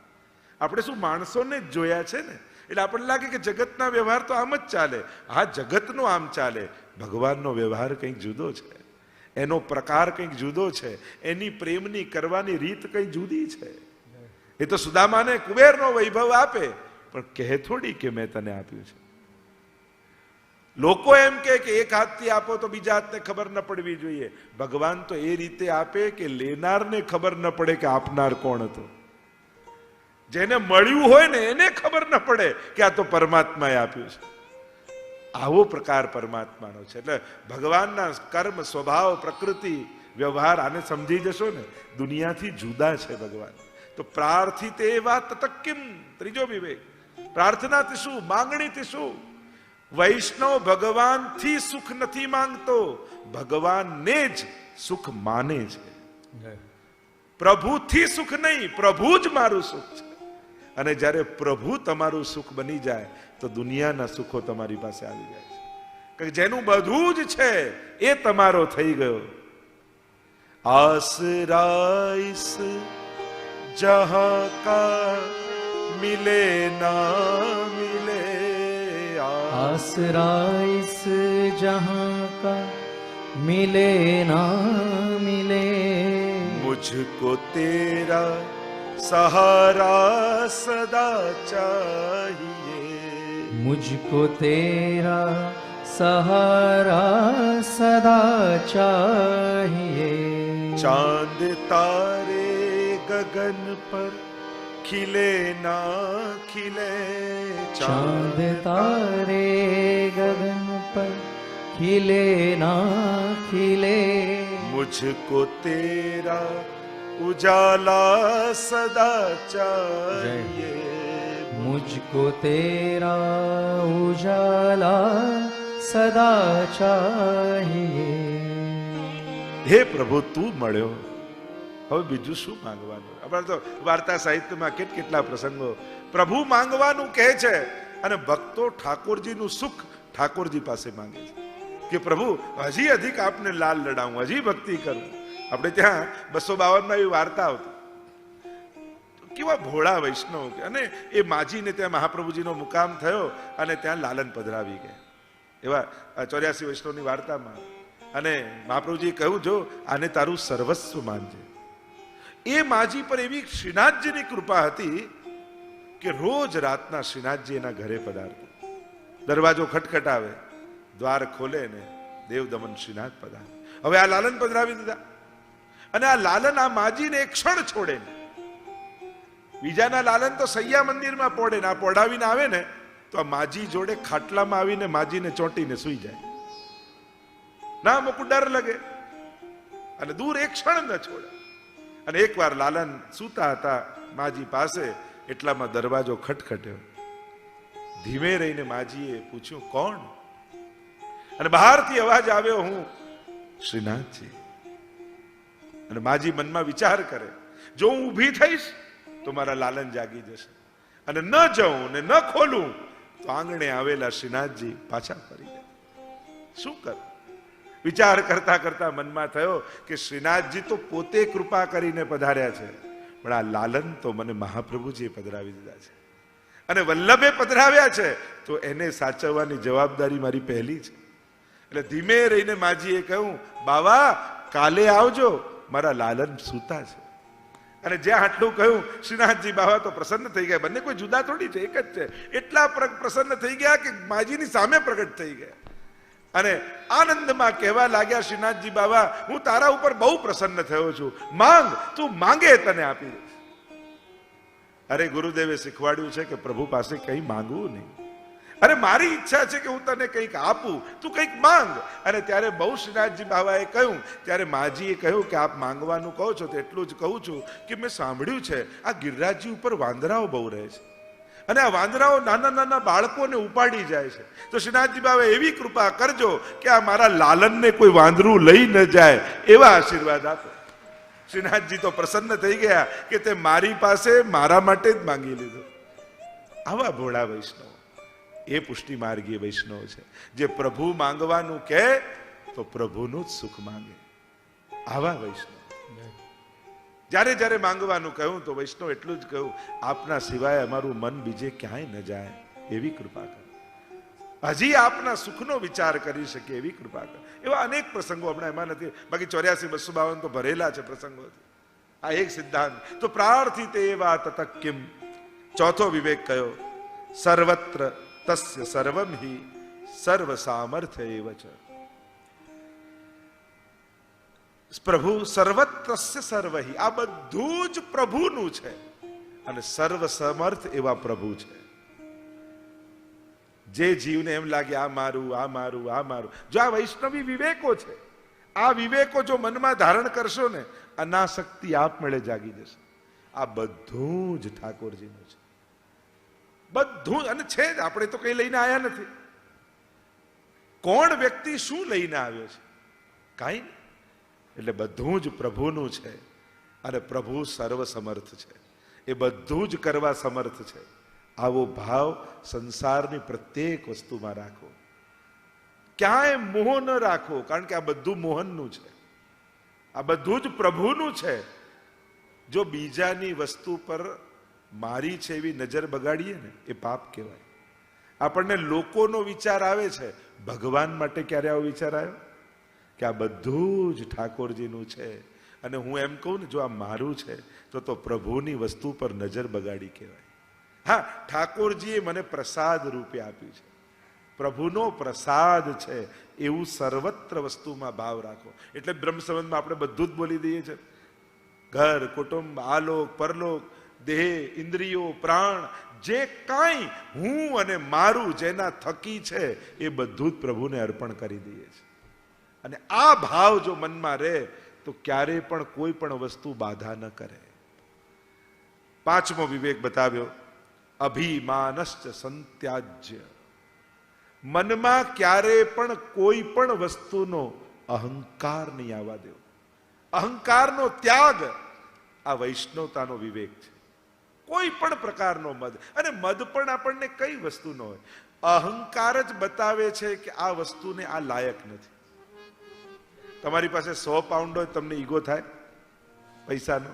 આપણે શું માણસોને જ જોયા છે ને, એટલે આપણને લાગે કે જગતના વ્યવહાર તો આમ જ ચાલે. હા, જગતનો આમ ચાલે, ભગવાનનો વ્યવહાર કંઈક જુદો છે. એનો પ્રકાર કંઈક જુદો છે, એની પ્રેમની કરવાની રીત કંઈ જુદી છે. એ તો સુદામાને કુબેરનો વૈભવ આપે, પણ કહે થોડી કે મેં તને આપ્યું છે. લોકો એમ કે એક હાથથી આપો તો બીજા હાથને ખબર ન પડવી જોઈએ. ભગવાન તો એ રીતે આપે કે લેનારને ખબર ન પડે કે આપનાર કોણ હતો. જેને મળ્યું હોય ને એને ખબર ન પડે કે આ તો પરમાત્માએ આપ્યું છે. આવો પ્રકાર પરમાત્માનો છે. એટલે ભગવાનના કર્મ, સ્વભાવ, પ્રકૃતિ, વ્યવહાર આને સમજી જશો ને, દુનિયાથી જુદા છે ભગવાન. તો પ્રાર્થિતે વાત તક્કિમ, ત્રીજો વિવેક. પ્રાર્થનાથી શું, માંગણીથી શું? વૈષ્ણવ ભગવાનથી સુખ નથી માંગતો, ભગવાનને જ સુખ માને છે. પ્રભુથી સુખ નહીં, પ્રભુ જ મારું સુખ છે. અને જ્યારે પ્રભુ તમારું સુખ બની જાય તો દુનિયાના સુખો તમારી પાસે આવી જાય છે. કે જેનું બધું જ છે એ તમારો થઈ ગયો. આસરા ઇસ જહાં કા મિલે ના મિલે, आसरा इस जहां का मिले ना मिले, मुझको तेरा सहारा सदा चाहिए, मुझको तेरा सहारा सदा चाहिए. चांद तारे गगन पर खिले ना खिले, चांद तारे गगन पर खिले ना खिले, मुझको तेरा उजाला सदा चाहिए, मुझको तेरा उजाला सदा चाहिए. હે પ્રભુ તું મળ્યો, હવે બીજું શું માંગવાનું? આપણે તો વાર્તા સાહિત્યમાં કેટલા પ્રસંગો પ્રભુ માંગવાનું કહે છે, અને ભક્તો ઠાકોરજીનું સુખ ઠાકોરજી પાસે માંગે છે કે પ્રભુ હજી અધિક આપને લાલ લડાવું, હજી ભક્તિ કરું. આપણે ત્યાં 252માં એવી વાર્તા આવતી, કેવા ભોળા વૈષ્ણવ, અને એ માજીને ત્યાં મહાપ્રભુજીનો મુકામ થયો અને ત્યાં લાલન પધરાવી ગયા. એવા 84 વૈષ્ણવની વાર્તામાં, અને મહાપ્રભુજીએ કહ્યું જો આને તારું સર્વસ્વ માનજે. એ માજી પર એવી શ્રીનાથજીની કૃપા હતી કે રોજ રાતના શ્રીનાથજી એના ઘરે પધારતા. દરવાજો ખટખટાવે, દ્વાર ખોલે ને દેવ દમન શ્રીનાથ પધારે. હવે આ લાલન પધરાવી દીધા, અને આ લાલન આ માજીને એક ક્ષણ છોડે ને. બીજાના લાલન તો સૈયા મંદિરમાં પોડે ને, આ પોડાવીને આવે ને તો આ માજી જોડે ખાટલામાં આવીને માજીને ચોંટીને સુઈ જાય. ના મોકું ડર લગે, અને દૂર એક ક્ષણ ન છોડે. અને એકવાર લાલન સૂતા હતા માજી પાસે, એટલામાં દરવાજો ખટખટ્યો. ધીમે રહીને માજીએ પૂછ્યું કોણ? અને બહારથી અવાજ આવ્યો હું શ્રીનાથજી. અને માજી મનમાં વિચાર કરે, જો હું ઊભી થઈશ તો મારા લાલન જાગી જશે, અને ન જાઉં ને ન ખોલું તો આંગણે આવેલા શ્રીનાથજી પાછા ફરી જાય. શું કર? વિચાર કરતા કરતા મનમાં થયો કે શ્રીનાથજી તો પોતે કૃપા કરીને પધાર્યા છે, પણ આ લાલન તો મને મહાપ્રભુજીએ પધરાવી દીધા છે, અને વલ્લભે પધરાવ્યા છે, તો એને સાચવવાની જવાબદારી મારી પહેલી છે. એટલે ધીમે રહીને માજીએ કહ્યું બાવા કાલે આવજો, મારા લાલન સૂતા છે. અને જ્યાં આટલું કહ્યું શ્રીનાથજી બાવા તો પ્રસન્ન થઈ ગયા. બંને કોઈ જુદા થોડી છે, એક જ છે. એટલા પ્રસન્ન થઈ ગયા કે માજીની સામે પ્રગટ થઈ ગયા, અને આનંદમાં કહેવા લાગ્યા શ્રીનાથજી બાબા હું તારા ઉપર બહુ પ્રસન્ન થયો છું, માંગ, તું માંગે તને આપી દઈશ. અરે ગુરુદેવે શીખવાડ્યું છે કે પ્રભુ પાસે કંઈ માંગવું નહીં. અરે મારી ઈચ્છા છે કે હું તને કંઈક આપું, તું કંઈક માંગ. અને ત્યારે બહુ શ્રીનાથજી બાબાએ કહ્યું, ત્યારે માજીએ કહ્યું કે આપ માંગવાનું કહો છો તો એટલું જ કહું છું કે મેં સાંભળ્યું છે આ ગિરિરાજજી ઉપર વાંદરાઓ બહુ રહે છે, અને આ વાંદરાઓ નાના નાના બાળકોને ઉપાડી જાય છે. તો શ્રીનાથજી બાબા એવી કૃપા કરજો કે આ મારા લાલનને કોઈ વાંદરું લઈ ન જાય, એવા આશીર્વાદ આપો. શ્રીનાથજી તો પ્રસન્ન થઈ ગયા કે તે મારી પાસે મારા માટે જ માંગી લીધું. આવા ભોળા વૈષ્ણવ, એ પુષ્ટિ માર્ગીય વૈષ્ણવ છે, જે પ્રભુ માંગવાનું કહે તો પ્રભુનું જ સુખ માંગે. આવા વૈષ્ણવ. જ્યારે જ્યારે માંગવાનું કહ્યું તો વૈષ્ણવ એટલું જ કહ્યું આપના સિવાય અમારું મન બીજે ક્યાંય ન જાય, એવી કૃપા કરો. હજી આપના સુખનો વિચાર કરી શકે એવી કૃપા કરો. એવા અનેક પ્રસંગો હમણાં એમાં નથી, બાકી 84-252 તો ભરેલા છે પ્રસંગોથી. આ એક સિદ્ધાંત. તો પ્રાર્થિત એવા તત કિમ. ચોથો વિવેક કયો? સર્વત્ર તસ્ય સર્વમ હિ સર્વ સામર્થ્ય એવ ચ. પ્રભુ સર્વત્રસ્ય સર્વહિ, આ બધું જ પ્રભુનું છે અને સર્વ સમર્થ એવા પ્રભુ છે. જે જીવને એમ લાગે આ મારું, આ મારું, આ મારું, જો આ વૈષ્ણવી વિવેકો છે, આ વિવેકો જો મનમાં ધારણ કરશો ને, અનાસક્તિ આપમેળે જાગી જશે. આ બધું જ ઠાકોરજીનું છે, બધું. અને છે જ, આપણે તો કઈ લઈને આવ્યા નથી. કોણ વ્યક્તિ શું લઈને આવ્યો છે? કાંઈ નહીં. એટલે બધું જ પ્રભુનું છે અને પ્રભુ સર્વ સમર્થ છે, એ બધું જ કરવા સમર્થ છે. આવો ભાવ સંસારની પ્રત્યેક વસ્તુમાં રાખો. ક્યાંય મોહ ન રાખો, કારણ કે આ બધું મોહનનું છે, આ બધું જ પ્રભુનું છે. જો બીજાની વસ્તુ પર મારી છે એવી નજર બગાડીએ ને, એ પાપ કહેવાય. આપણને લોકોનો વિચાર આવે છે, ભગવાન માટે ક્યારે આવો વિચાર આવ્યો કે આ બધું જ ઠાકોરજીનું છે? અને હું એમ કહું ને, જો આ મારું છે તો પ્રભુની વસ્તુ પર નજર બગાડી કહેવાય. હા, ઠાકોરજીએ મને પ્રસાદ રૂપે આપ્યું છે, પ્રભુનો પ્રસાદ છે, એવું સર્વત્ર વસ્તુમાં ભાવ રાખો. એટલે બ્રહ્મ સંબંધમાં આપણે બધું જ બોલી દઈએ છીએ. ઘર, કુટુંબ, આલોક, પરલોક, દેહ, ઇન્દ્રિયો, પ્રાણ, જે કાંઈ હું અને મારું જેના થકી છે, એ બધું જ પ્રભુને અર્પણ કરી દઈએ છીએ. અને આ ભાવ જો મનમાં રહે તો ક્યારે પણ કોઈ પણ વસ્તુ બાધા ન કરે. પાંચમો વિવેક બતાવ્યો, અભિમાનશ્ચ સંત્યાજ્ય. મનમાં ક્યારે પણ કોઈ પણ વસ્તુનો અહંકાર નહીં આવવા દેવો. અહંકારનો ત્યાગ આ વૈષ્ણવતાનો વિવેક છે. કોઈ પણ પ્રકારનો મદ. અને મદ પણ આપણને કઈ વસ્તુનો હોય? અહંકાર જ બતાવે છે કે આ વસ્તુને આ લાયક નથી. તમારી પાસે 100 પાઉન્ડ હોય, તમને ઈગો થાય? પૈસાનો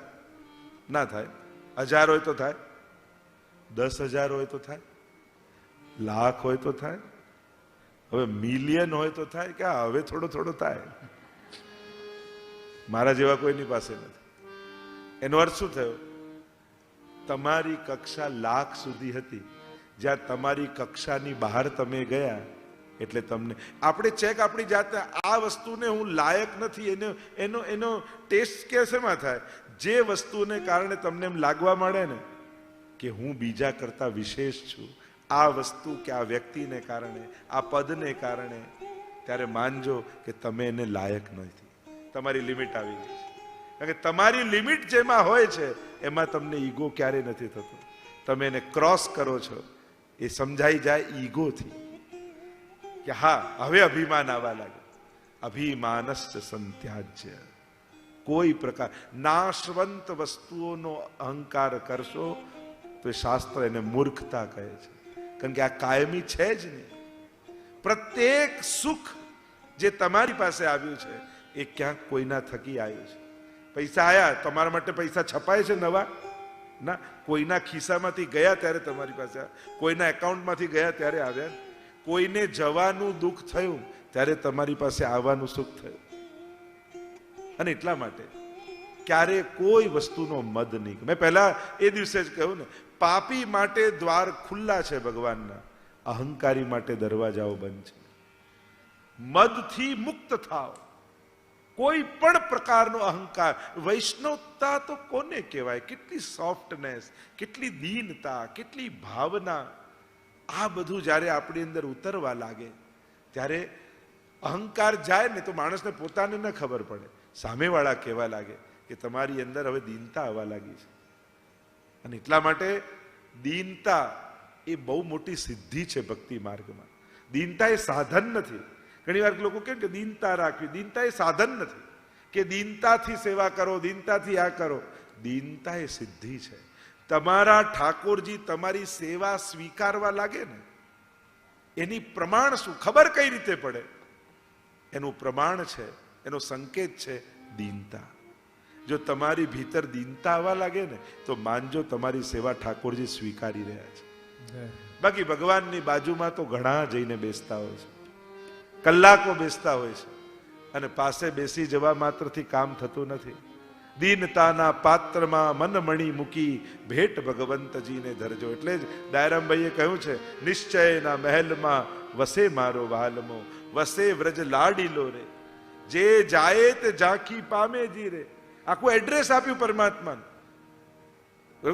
ના થાય. 1000 હોય તો થાય, 10,000 હોય તો થાય, લાખ હોય તો થાય, હવે મિલિયન હોય તો થાય, કે હવે થોડો થોડો થાય. મારા જેવા કોઈની પાસે નથી. એનો અર્થ શું થયો? તમારી કક્ષા લાખ સુધી હતી, જ્યાં તમારી કક્ષાની બહાર તમે ગયા એટલે તમને આપણે ચેક આપણી જાતે આ વસ્તુને હું લાયક નથી, એનો ટેસ્ટ કેસેમાં થાય? જે વસ્તુને કારણે તમને એમ લાગવા માંડે ને કે હું બીજા કરતા વિશેષ છું, આ વસ્તુ કે આ વ્યક્તિને કારણે, આ પદને કારણે, ત્યારે માનજો કે તમે એને લાયક નથી. તમારી લિમિટ આવી ગઈ છે. કારણ કે તમારી લિમિટ જેમાં હોય છે એમાં તમને ઈગો ક્યારે નથી થતો. તમે એને ક્રોસ કરો છો, એ સમજાઈ જાય ઈગોથી કે હા, હવે અભિમાન આવવા લાગે. અભિમાનશ્ચ સંત્યાજ્ય. કોઈ પ્રકાર નાશવંત વસ્તુઓનો અહંકાર કરશો તો એ શાસ્ત્ર એને મૂર્ખતા કહે છે. કારણ કે આ કાયમી છે જ નહીં. પ્રત્યેક સુખ જે તમારી પાસે આવ્યું છે એ ક્યાંક કોઈના થકી આવ્યું છે. પૈસા આયા, તમારા માટે પૈસા છપાય છે નવા? ના, કોઈના ખિસ્સામાંથી ગયા ત્યારે તમારી પાસે, કોઈના એકાઉન્ટમાંથી ગયા ત્યારે આવ્યા. કોઈને જવાનું દુઃખ થયું ત્યારે તમારી પાસે આવવાનું સુખ થયું. અને એટલા માટે ક્યારે કોઈ વસ્તુનો મદ નહીં. મેં પહેલા એ દિવસે જ કહ્યું ને, પાપી માટે દ્વાર ખુલ્લા છે ભગવાનના, અહંકારી માટે દરવાજાઓ બંધ છે. મદથી મુક્ત થાઓ. કોઈ પણ પ્રકારનો અહંકાર. વૈષ્ણવતા તો કોને કહેવાય? કેટલી સોફ્ટનેસ, કેટલી દીનતા, કેટલી ભાવના. આ બધું જ્યારે આપણી અંદર ઉતરવા લાગે ત્યારે અહંકાર જાય ને તો માણસને પોતાને ન ખબર પડે, સામેવાળા કહેવા લાગે કે તમારી અંદર હવે દીનતા આવવા લાગી છે. અને એટલા માટે દીનતા એ બહુ મોટી સિદ્ધિ છે ભક્તિ માર્ગમાં. દીનતા એ સાધન નથી. ઘણી વાર લોકો કહે કે દીનતા રાખવી. દીનતા એ સાધન નથી કે દીનતાથી સેવા કરો, દીનતાથી આ કરો. દીનતા એ સિદ્ધિ છે. તમારા ઠાકોરજી તમારી સેવા સ્વીકારવા લાગે ને, એની પ્રમાણ શું? ખબર કઈ રીતે પડે? એનું પ્રમાણ છે, એનો સંકેત છે દીનતા. જો તમારી ભીતર દીનતા આવવા લાગે ને તો માનજો તમારી સેવા ઠાકોરજી સ્વીકારી રહ્યા છે. બાકી ભગવાનની બાજુમાં તો ઘણા જઈને બેસતા હોય છે, કલાકો બેસતા હોય છે, અને પાસે બેસી જવા માત્રથી કામ થતું નથી. દીનતાના પાત્રમાં મનમણી મૂકી ભેટ ભગવંતજીને ધરજો. એટલે જ ડાયરામભાઈએ કહ્યું છે, નિશ્ચયના મહેલમાં વસે મારો વાલમો, વસે વ્રજ લાડીલો રે, જે જાય તે ઝાંખી પામે જી રે. આખું એડ્રેસ આપ્યું પરમાત્માનું.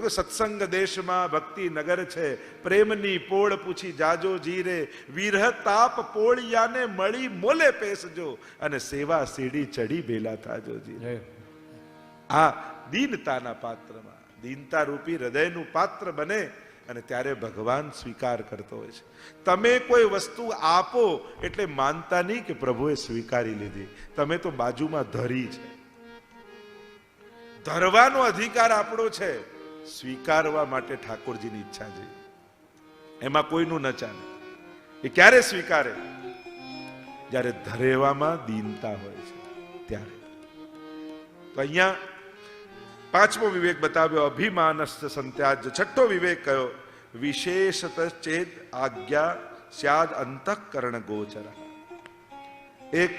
સત્સંગ દેશમાં ભક્તિ નગર છે, પ્રેમની પોળ પૂછી જાજો જીરે, વિરહ તાપ પોળિયાને મળી મોલે પેસજો, અને સેવા સીડી ચડી બેલા થાજો જી. આ દીનતાના પાત્રમાં દીનતા રૂપી હૃદયનું પાત્ર બને, અને ત્યારે ભગવાન સ્વીકાર કરતો હોય છે. તમે કોઈ વસ્તુ આપો એટલે માનતા નહીં કે પ્રભુએ સ્વીકારી લીધી, તમે તો બાજુમાં ધરી છે. ધરવાનો અધિકાર આપણો છે, સ્વીકારવા માટે ઠાકોરજીની ઈચ્છા છે. એમાં કોઈનું ન ચાલે. એ ક્યારે સ્વીકારે? જ્યારે ધરેવામાં દીનતા હોય છે ત્યારે. તો અહીંયા પાંચમો વિવેક બતાવ્યો, અભિમાનસ્થ સંત્યાજ્ય. છઠ્ઠો વિવેક કયો? વિશેષત ચેદ આજ્ઞા સ્યાદ અંતઃકરણ ગોચર. એક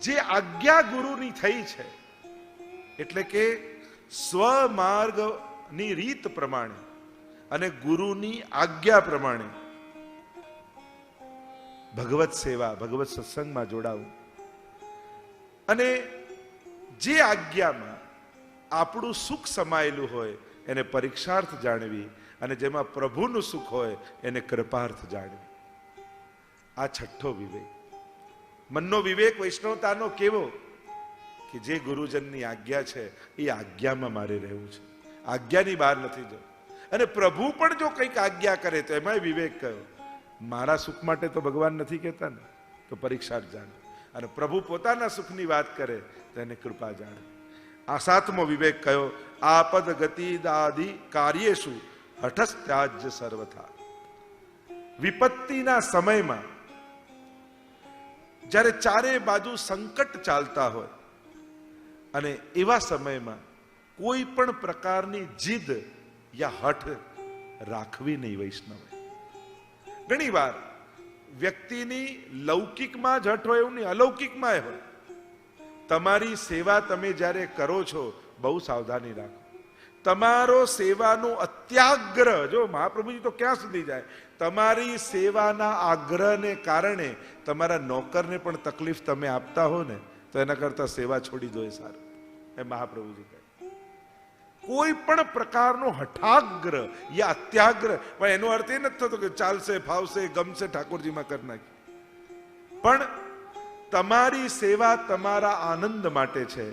જે આજ્ઞા ગુરુની થઈ છે, એટલે કે સ્વમાર્ગની રીત પ્રમાણે અને ગુરુની આજ્ઞા પ્રમાણે ભગવત સેવા, ભગવત સત્સંગમાં જોડાવું, અને જે આજ્ઞામાં આપણું સુખ સમાયેલું હોય એને પરીક્ષાર્થ જાણવી, અને જેમાં પ્રભુનું સુખ હોય એને કૃપાર્થ જાણવી. આ છઠ્ઠો વિવેક. મનનો વિવેક વૈષ્ણવતાનો કેવો? કે જે ગુરુજનની આજ્ઞા છે એ આજ્ઞામાં મારે રહેવું છે, આજ્ઞાની બહાર નથી જવું. અને પ્રભુ પણ જો કંઈક આજ્ઞા કરે તો એમાંય વિવેક કયો? મારા સુખ માટે તો ભગવાન નથી કહેતા ને, તો પરીક્ષાર્થ જાણે. અને પ્રભુ પોતાના સુખની વાત કરે તો એને કૃપા જાણે. આ સાતમો વિવેક કયો? આપદ ગતિ દાદી કાર્યેશુ હઠસ્ત્યાજ્ય સર્વથા. વિપત્તિના સમયમાં જ્યારે ચારે બાજુ સંકટ ચાલતા હોય, અને એવા સમયમાં કોઈ પણ પ્રકારની જીદ યા હઠ રાખવી નહીં વૈષ્ણવે. ઘણી વાર વ્યક્તિની લૌકિકમાં જ હઠ હોય એવું નહીં, અલૌકિકમાં હોય. તમારી સેવા તમે જ્યારે કરો છો, બહુ સાવધાની રાખો. તમારો સેવાનો અત્યાગ્રહ, જો મહાપ્રભુજી તો ક્યાં સુધી જાય, તમારી સેવાના આગ્રહને કારણે તમારા નોકરને પણ તકલીફ તમે આપતા હો ને, તો એના કરતા સેવા છોડી દો એ સારું. એ મહાપ્રભુજી કહે. કોઈ પણ પ્રકારનો હઠાગ્રહ યા અત્યાગ્રહ, પણ એનો અર્થ એ નથી થતો કે ચાલશે, ફાવશે, ગમશે, ઠાકોરજીમાં કરી નાખી. પણ તમારી સેવા તમારા આનંદ માટે છે,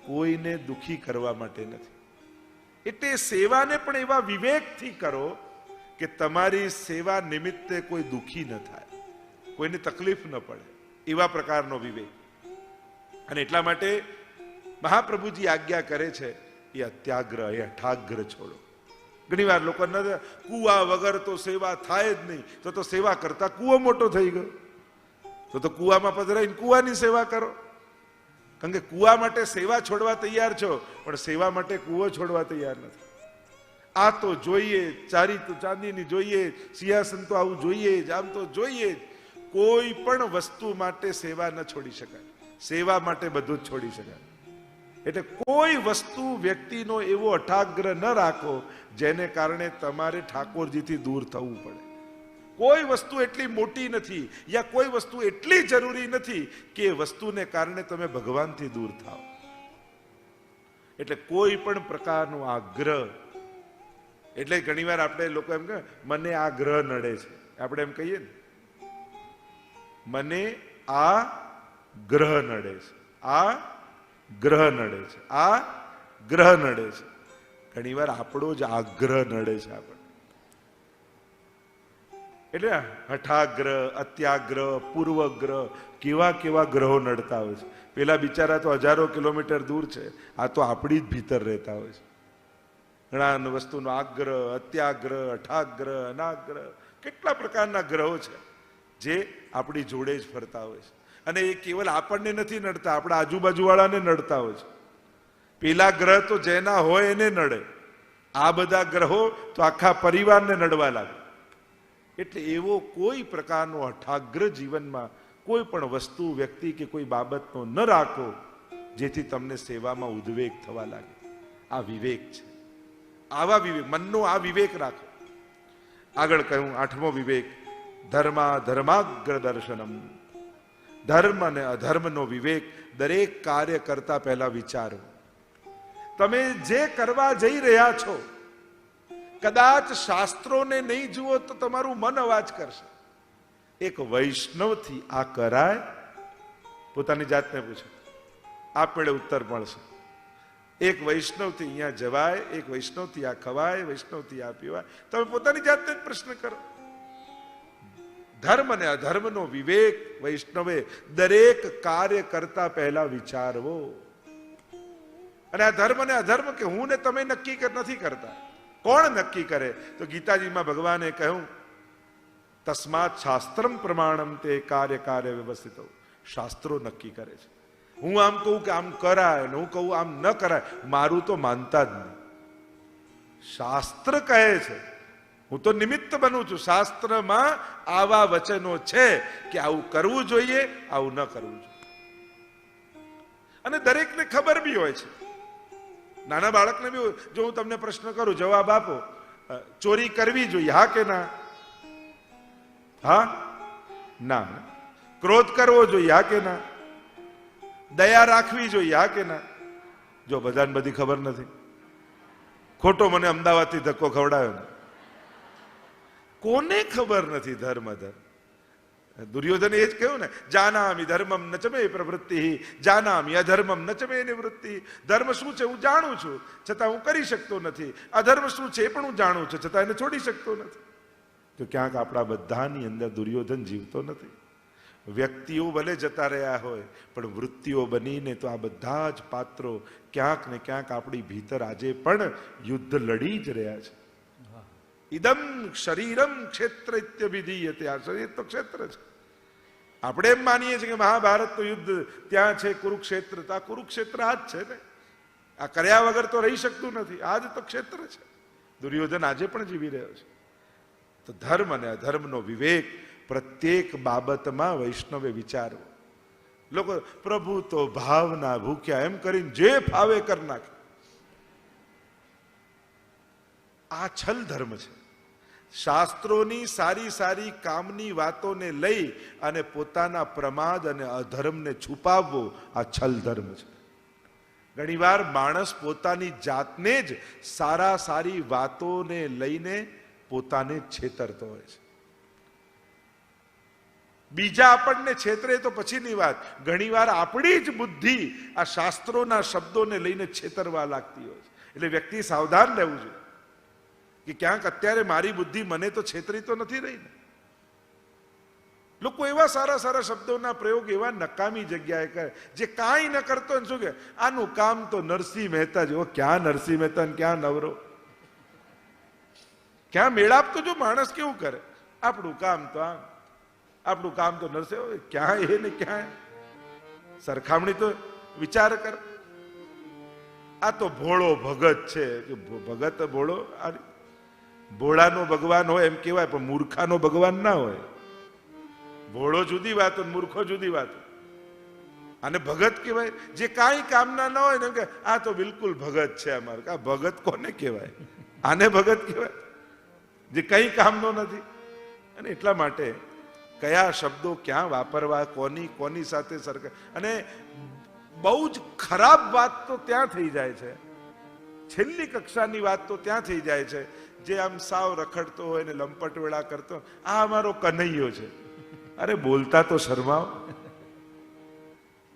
કોઈને દુખી કરવા માટે નથી. એટલે સેવાને પણ એવા વિવેકથી કરો કે તમારી સેવા નિમિત્તે કોઈ દુખી ન થાય, કોઈને તકલીફ ન પડે, એવા પ્રકારનો વિવેક. અને એટલા માટે મહાપ્રભુજી આજ્ઞા કરે છે એ અત્યાગ્રહ, એ હઠાગ્રહ છોડો. ઘણી વાર લોકો કુવા વગર તો સેવા થાય જ નહીં, તો સેવા કરતા કુવો મોટો થઈ ગયો, તો કુવામાં પધરાઈને કુવાની સેવા કરો. કારણ કે કુવા માટે સેવા છોડવા તૈયાર છો, પણ સેવા માટે કુવો છોડવા તૈયાર નથી. આ તો જોઈએ, ચારી તો ચાંદીની જોઈએ, સિંહાસન તો આવું જોઈએ જ, આમ તો જોઈએ જ. કોઈ પણ વસ્તુ માટે સેવા ન છોડી શકાય, સેવા માટે બધું જ છોડી શકાય. એટલે કોઈ વસ્તુ વ્યક્તિનો એવો અઠાગ્રહ ન રાખો જેને કારણે તમારે ઠાકોરજીથી દૂર થવું પડે. કોઈ વસ્તુ એટલી મોટી નથી યા કોઈ વસ્તુ એટલી જરૂરી નથી કે એ વસ્તુને કારણે તમે ભગવાનથી દૂર થાઓ. એટલે કોઈ પણ પ્રકારનો આગ્રહ, એટલે ઘણીવાર આપણે લોકો એમ કહે મને આ ગ્રહ નડે છે, આપણે એમ કહીએ ને મને આ ગ્રહ નડે છે, આ ગ્રહ નડે છે, આ ગ્રહ નડે છે. ઘણીવાર આપણો જ આગ્રહ નડે છે આપણે. એટલે હઠાગ્રહ, અત્યાગ્રહ, પૂર્વગ્રહ, કેવા કેવા ગ્રહો નડતા હોય છે. પેલા બિચારા તો હજારો કિલોમીટર દૂર છે, આ તો આપણી જ ભીતર રહેતા હોય છે. ઘણા વસ્તુનો આગ્રહ, અત્યાગ્રહ, હઠાગ્રહ, અનાગ્રહ, કેટલા પ્રકારના ગ્રહો છે જે આપણી જોડે જ ફરતા હોય છે. અને એ કેવલ આપણને નથી નડતા, આપણા આજુબાજુ વાળાને નડતા હોય છે. પેલા ગ્રહ તો જેના હોય એને નડે, આ બધા ગ્રહો તો આખા પરિવારને નડવા લાગે. એટલે એવો કોઈ પ્રકારનો અઠાગ્ર જીવનમાં કોઈ પણ વસ્તુ, વ્યક્તિ કે કોઈ બાબતનો ન રાખો જેથી તમને સેવામાં ઉદ્વેગ થવા લાગે. આ વિવેક છે. આવા વિવેક, મનનો આ વિવેક રાખો. આગળ કહ્યું 8મો વિવેક, ધર્માગ્ર દર્શનમ. ધર્મ અને અધર્મનો વિવેક દરેક કાર્ય કરતા પહેલા વિચારો. તમે જે કરવા જઈ રહ્યા છો, કદાચ શાસ્ત્રોને નહીં જુઓ તો તમારું મન અવાજ કરશે. એક વૈષ્ણવથી આ કરાય? પોતાની જાતને પૂછો, આપમેળે ઉત્તર મળશે. એક વૈષ્ણવથી અહીંયા જવાય, એક વૈષ્ણવથી આ ખવાય, વૈષ્ણવથી આ પીવાય? તમે પોતાની જાતને જ પ્રશ્ન કરો. ધર્મ અને અધર્મનો વિવેક વૈષ્ણવે દરેક કાર્ય કરતા પહેલા વિચારવો. અને આ ધર્મ અને અધર્મ કે હું ને તમે નક્કી નથી કરતા. કોણ નક્કી કરે? તો ગીતાજીમાં ભગવાને કહ્યું, તસ્માત શાસ્ત્રમ પ્રમાણમ તે કાર્ય વ્યવસ્થિત. શાસ્ત્રો નક્કી કરે છે. હું આમ કહું કે આમ કરાય ને હું કહું આમ ન કરાય, મારું તો માનતા જ નહીં. શાસ્ત્ર કહે છે, હું તો નિમિત્ત બનું છું. શાસ્ત્રમાં આવા વચનો છે કે આવું કરવું જોઈએ, આવું ન કરવું જોઈએ. અને દરેકને ખબર બી હોય છે. નાના બાળકને બી, જો હું તમને પ્રશ્ન કરું, જવાબ આપો, ચોરી કરવી જોઈએ, હા કે ના? હા ના. ક્રોધ કરવો જોઈએ, હા કે ના? દયા રાખવી જોઈએ, હા કે ના? જો બધાને બધી ખબર નથી. ખોટો મને અમદાવાદથી ધક્કો ખવડાયો ને, કોને ખબર નથી ધર્મ અધર્મ? દુર્યોધને એ જ કહ્યું ને, જાનામિ ધર્મમ ન ચ મે પ્રવૃત્તિ, જાનામિ અધર્મમ ન ચ મે નિવૃત્તિ. ધર્મ શું છે હું જાણું છું, છતાં હું કરી શકતો નથી. અધર્મ શું છે એ પણ હું જાણું છું, છતાં એને છોડી શકતો નથી. તો ક્યાંક આપણા બધાની અંદર દુર્યોધન જીવતો નથી. વ્યક્તિઓ ભલે જતા રહ્યા હોય, પણ વૃત્તિઓ બનીને તો આ બધા જ પાત્રો ક્યાંક ને ક્યાંક આપણી ભીતર આજે પણ યુદ્ધ લડી જ રહ્યા છે. ઇદમ શરીરમ ક્ષેત્ર ઇત્યભિધીયતે. આ શરીર તો ક્ષેત્ર છે. આપણે એમ માનીએ છીએ કે મહાભારત તો યુદ્ધ ત્યાં છે, કુરુક્ષેત્ર. તો આ કુરુક્ષેત્ર આ જ છે ને. આ કર્યા વગર તો રહી શકતું નથી. આ જ તો ક્ષેત્ર છે. દુર્યોધન આજે પણ જીવી રહ્યો છે. તો ધર્મ અને અધર્મનો વિવેક પ્રત્યેક બાબતમાં વૈષ્ણવે વિચારવો. લોકો પ્રભુ તો ભાવના ભૂખ્યા એમ કરીને જે ફાવે કર નાખે. આ છલ ધર્મ છે. શાસ્ત્રોની સારી સારી કામની વાતોને લઈ અને પોતાના પ્રમાદ અને અધર્મને છુપાવવો, આ છલ ધર્મ છે. ઘણીવાર માણસ પોતાની જાતને જ સારી વાતોને લઈને પોતાને છેતરતો હોય છે. બીજા આપણને છેતરે તો પછીની વાત, ઘણીવાર આપણી જ બુદ્ધિ આ શાસ્ત્રોના શબ્દોને લઈને છેતરવા લાગતી હોય છે. એટલે વ્યક્તિ સાવધાન રહેવું જોઈએ કે ક્યાંક અત્યારે મારી બુદ્ધિ મને તો છેતરી તો નથી રહી ને. લોકો એવા સારા શબ્દોના પ્રયોગ એવા નકામી જગ્યાએ કરે, જે કાંઈ ન કરતો ને શું કે આનું કામ તો નરસિંહ મહેતા જેવો. ક્યાં નરસિંહ મહેતા ને ક્યાં નવરો? ક્યાં મેળાપ? તો જો માણસ કેવું કરે, આપણું કામ તો આમ, આપણું કામ તો નરસિંહ. ક્યાં એ ને ક્યાં સરખામણી તો વિચાર કર. આ તો ભોળો ભગત છે. ભગત ભોળો, ભોળાનો ભગવાન હોય એમ કેવાય, પણ મૂર્ખાનો ભગવાન ના હોય. ભોળો જુદી વાત, મૂર્ખો જુદી વાત. અને ભગત કહેવાય જે કાંઈ કામના ના હોય ને, કે આ તો બિલકુલ ભગત છે અમારું. આ ભગત કોને કહેવાય? આને ભગત કહેવાય જે કઈ કામનો નથી. અને એટલા માટે કયા શબ્દો ક્યાં વાપરવા, કોની સાથે સરકાર. અને બહુ જ ખરાબ વાત તો ત્યાં થઈ જાય છે, છેલ્લી કક્ષાની વાત તો ત્યાં થઈ જાય છે, જે આમ સાવ રખડતો હોય ને લંપટ વેળા કરતો, આ અમારો કનૈયો છે. અરે બોલતા તો શરમાઓ.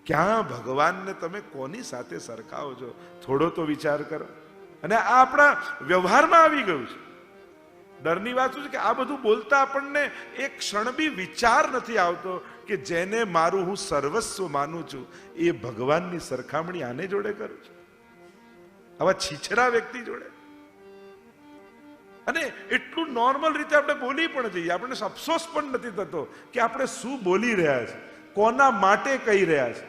ક્યાં ભગવાનને તમે કોની સાથે સરખાવો છો? થોડો તો વિચાર કરો. અને આ આપણા વ્યવહારમાં આવી ગયું છે. ડરની વાત શું છે કે આ બધું બોલતા આપણને એક ક્ષણ બી વિચાર નથી આવતો કે જેને મારું હું સર્વસ્વ માનું છું એ ભગવાનની સરખામણી આને જોડે કરું છું, આવા છીછરા વ્યક્તિ જોડે. અને એટલું નોર્મલ રીતે આપણે બોલી પણ જઈએ, આપણને અફસોસ પણ નથી થતો કે આપણે શું બોલી રહ્યા છે, કોના માટે કહી રહ્યા છે,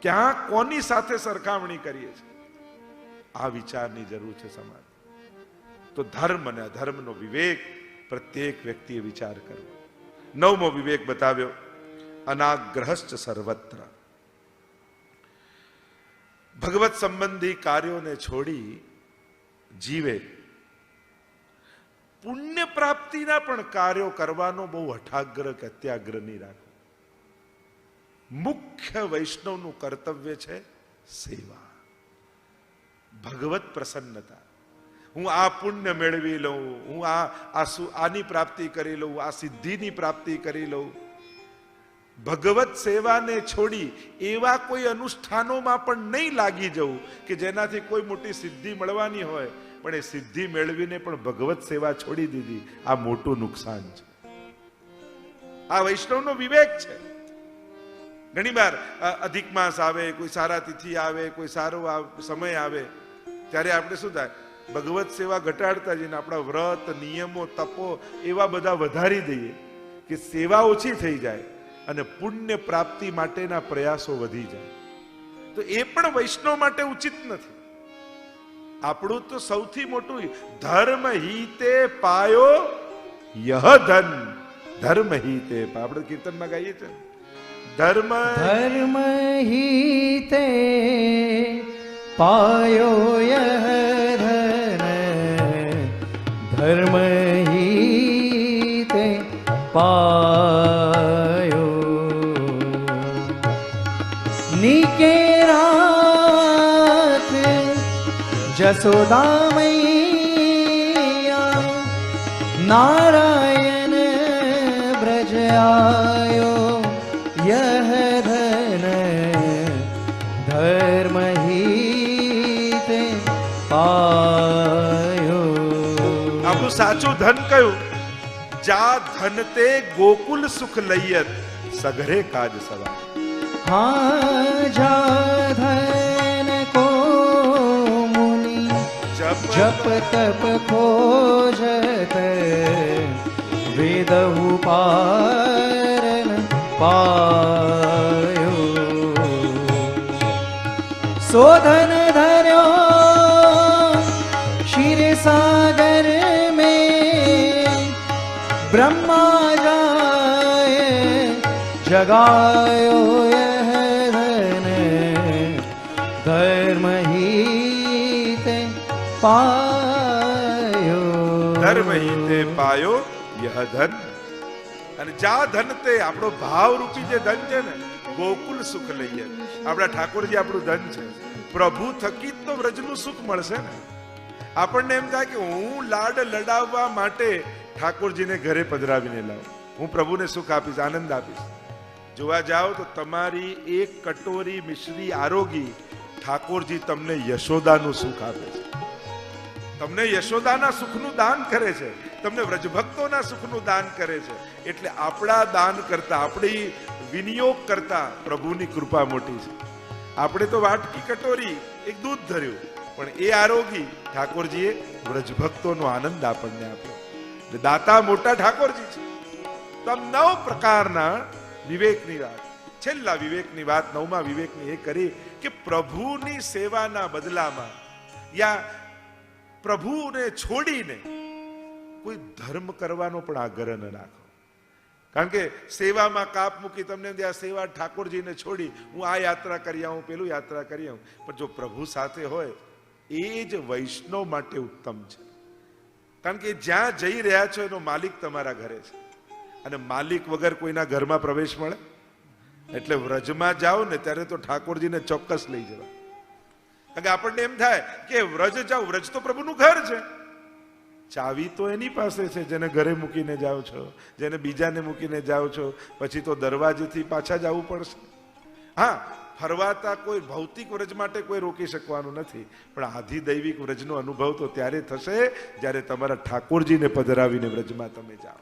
ક્યાં કોની સાથે સરખામણી કરીએ છીએ. આ વિચારની જરૂર છે સમાજ. તો ધર્મ અને અધર્મનો વિવેક પ્રત્યેક વ્યક્તિએ વિચાર કરવો. 9મો વિવેક બતાવ્યો, અનાગ્રહશ્ચ સર્વત્ર. ભગવત સંબંધી કાર્યોને છોડી જીવે. પુણ્ય પ્રાપ્તિના પણ કાર્યો કરવાનો બહુ હઠાગ્રહ કે અત્યાગ્રહ નહીં રાખો. મુખ્ય વૈષ્ણવનું કર્તવ્ય છે સેવા, ભગવત પ્રસન્નતા. હું આ પુણ્ય મેળવી લઉં, હું આની પ્રાપ્તિ કરી લઉં, આ સિદ્ધિની પ્રાપ્તિ કરી લઉં. ભગવત સેવાને છોડી એવા કોઈ અનુષ્ઠાનોમાં પણ નહીં લાગી જવું કે જેનાથી કોઈ મોટી સિદ્ધિ મળવાની હોય, પણ એ સિદ્ધિ મેળવીને પણ ભગવત સેવા છોડી દીધી. આ મોટું નુકસાન છે. આ વૈષ્ણવનો વિવેક છે. ઘણી વાર અધિક માસ આવે, કોઈ સારા તિથિ આવે, કોઈ સારો સમય આવે, ત્યારે આપણે શું થાય, ભગવત સેવા ઘટાડતા જઈને આપણા વ્રત, નિયમો, તપો એવા બધા વધારી દઈએ કે સેવા ઓછી થઈ જાય અને પુણ્ય પ્રાપ્તિ માટેના પ્રયાસો વધી જાય. તો એ પણ વૈષ્ણવ માટે ઉચિત નથી. આપણું તો સૌથી મોટું ધર્મ હિતે પાયો યહ ધન. ધર્મ હિતે, આપણે કીર્તનમાં ગાઈએ છીએ, ધર્મ હિતે પાયો યહ ધન. ધર્મ હિતે પાયો નિકેરાત જસોદા મૈયા નારાયણ બ્રજ આયો યહ ધન. ધર્મ હિતે પાયો. આપણું સાચું ધન કયું? જા ધન તે ગોકુલ સુખ લઈયત સઘરે કાજ સવા. હા જા ધન કો મુનિ જપ તપ ખોજત વેદહુ પારન પાયો. સોધન ધર્યો क्षीर सागर में ब्रह्मा जाए जगायो यह धन. धर्म हिते पायो. ધર્મ હિતે પાયો યહ ધન. અને જા ધન તે આપણો ભાવ રૂપી જે ધન છે ને, ગોકુલ સુખ લઈએ. આપણા ઠાકોરજી આપણું ધન છે. પ્રભુ થકી તો વ્રજનું સુખ મળશે ને. આપણને એમ થાય કે હું લાડ લડાવવા માટે ઠાકોરજીને ઘરે પધરાવીને લાવું, હું પ્રભુને સુખ આપીશ, આનંદ આપીશ. જોવા જાઓ તો તમારી એક કટોરી મિશ્રી આરોગી ઠાકોરજી તમને યશોદાનું સુખ આપે છે. તમને યશોદાના સુખનું દાન કરે છે, તમને વ્રજભક્તોના સુખનું દાન કરે છે. એટલે આપણા દાન કરતા, આપણી વિનિયોગ કરતા પ્રભુની કૃપા મોટી છે. આપણે તો વાટકી કટોરી એક દૂધ ધર્યું, પણ એ આરોગી ઠાકોરજીએ વ્રજભક્તોનો આનંદ આપણને આપ્યો. એટલે દાતા મોટા ઠાકોરજી છે. તો આમ 9 પ્રકારના વિવેકની વાત, છેલ્લા વિવેકની વાત, 9મા વિવેકની એ કરી કે પ્રભુની સેવાના બદલામાં યા પ્રભુને છોડીને કોઈ ધર્મ કરવાનો પણ આગ્રહ ન રાખો. કારણ કે સેવામાં કાપ મૂકી તમને આ સેવા ઠાકોરજીને છોડી હું આ યાત્રા કરી આવું, પેલું યાત્રા કરી આવું, પણ જો પ્રભુ સાથે હોય એ જ વૈષ્ણવ માટે ઉત્તમ છે. કારણ કે જ્યાં જઈ રહ્યા છો એનો માલિક તમારા ઘરે છે, અને માલિક વગર કોઈના ઘરમાં પ્રવેશ મળે? એટલે વ્રજમાં જાઓ ને ત્યારે તો ઠાકોરજીને ચોક્કસ લઈ જવા. કારણ કે આપણને એમ થાય કે વ્રજ જાઓ, વ્રજ તો પ્રભુનું ઘર છે, ચાવી તો એની પાસે છે. જેને ઘરે મૂકીને જાઓ છો, જેને બીજાને મૂકીને જાઓ છો, પછી તો દરવાજેથી પાછા જવું પડશે. હા, ફરવાતા કોઈ ભૌતિક વ્રજ માટે કોઈ રોકી શકવાનું નથી, પણ આધિદૈવિક વ્રજનો અનુભવ તો ત્યારે થશે જ્યારે તમારા ઠાકોરજીને પધરાવીને વ્રજમાં તમે જાઓ.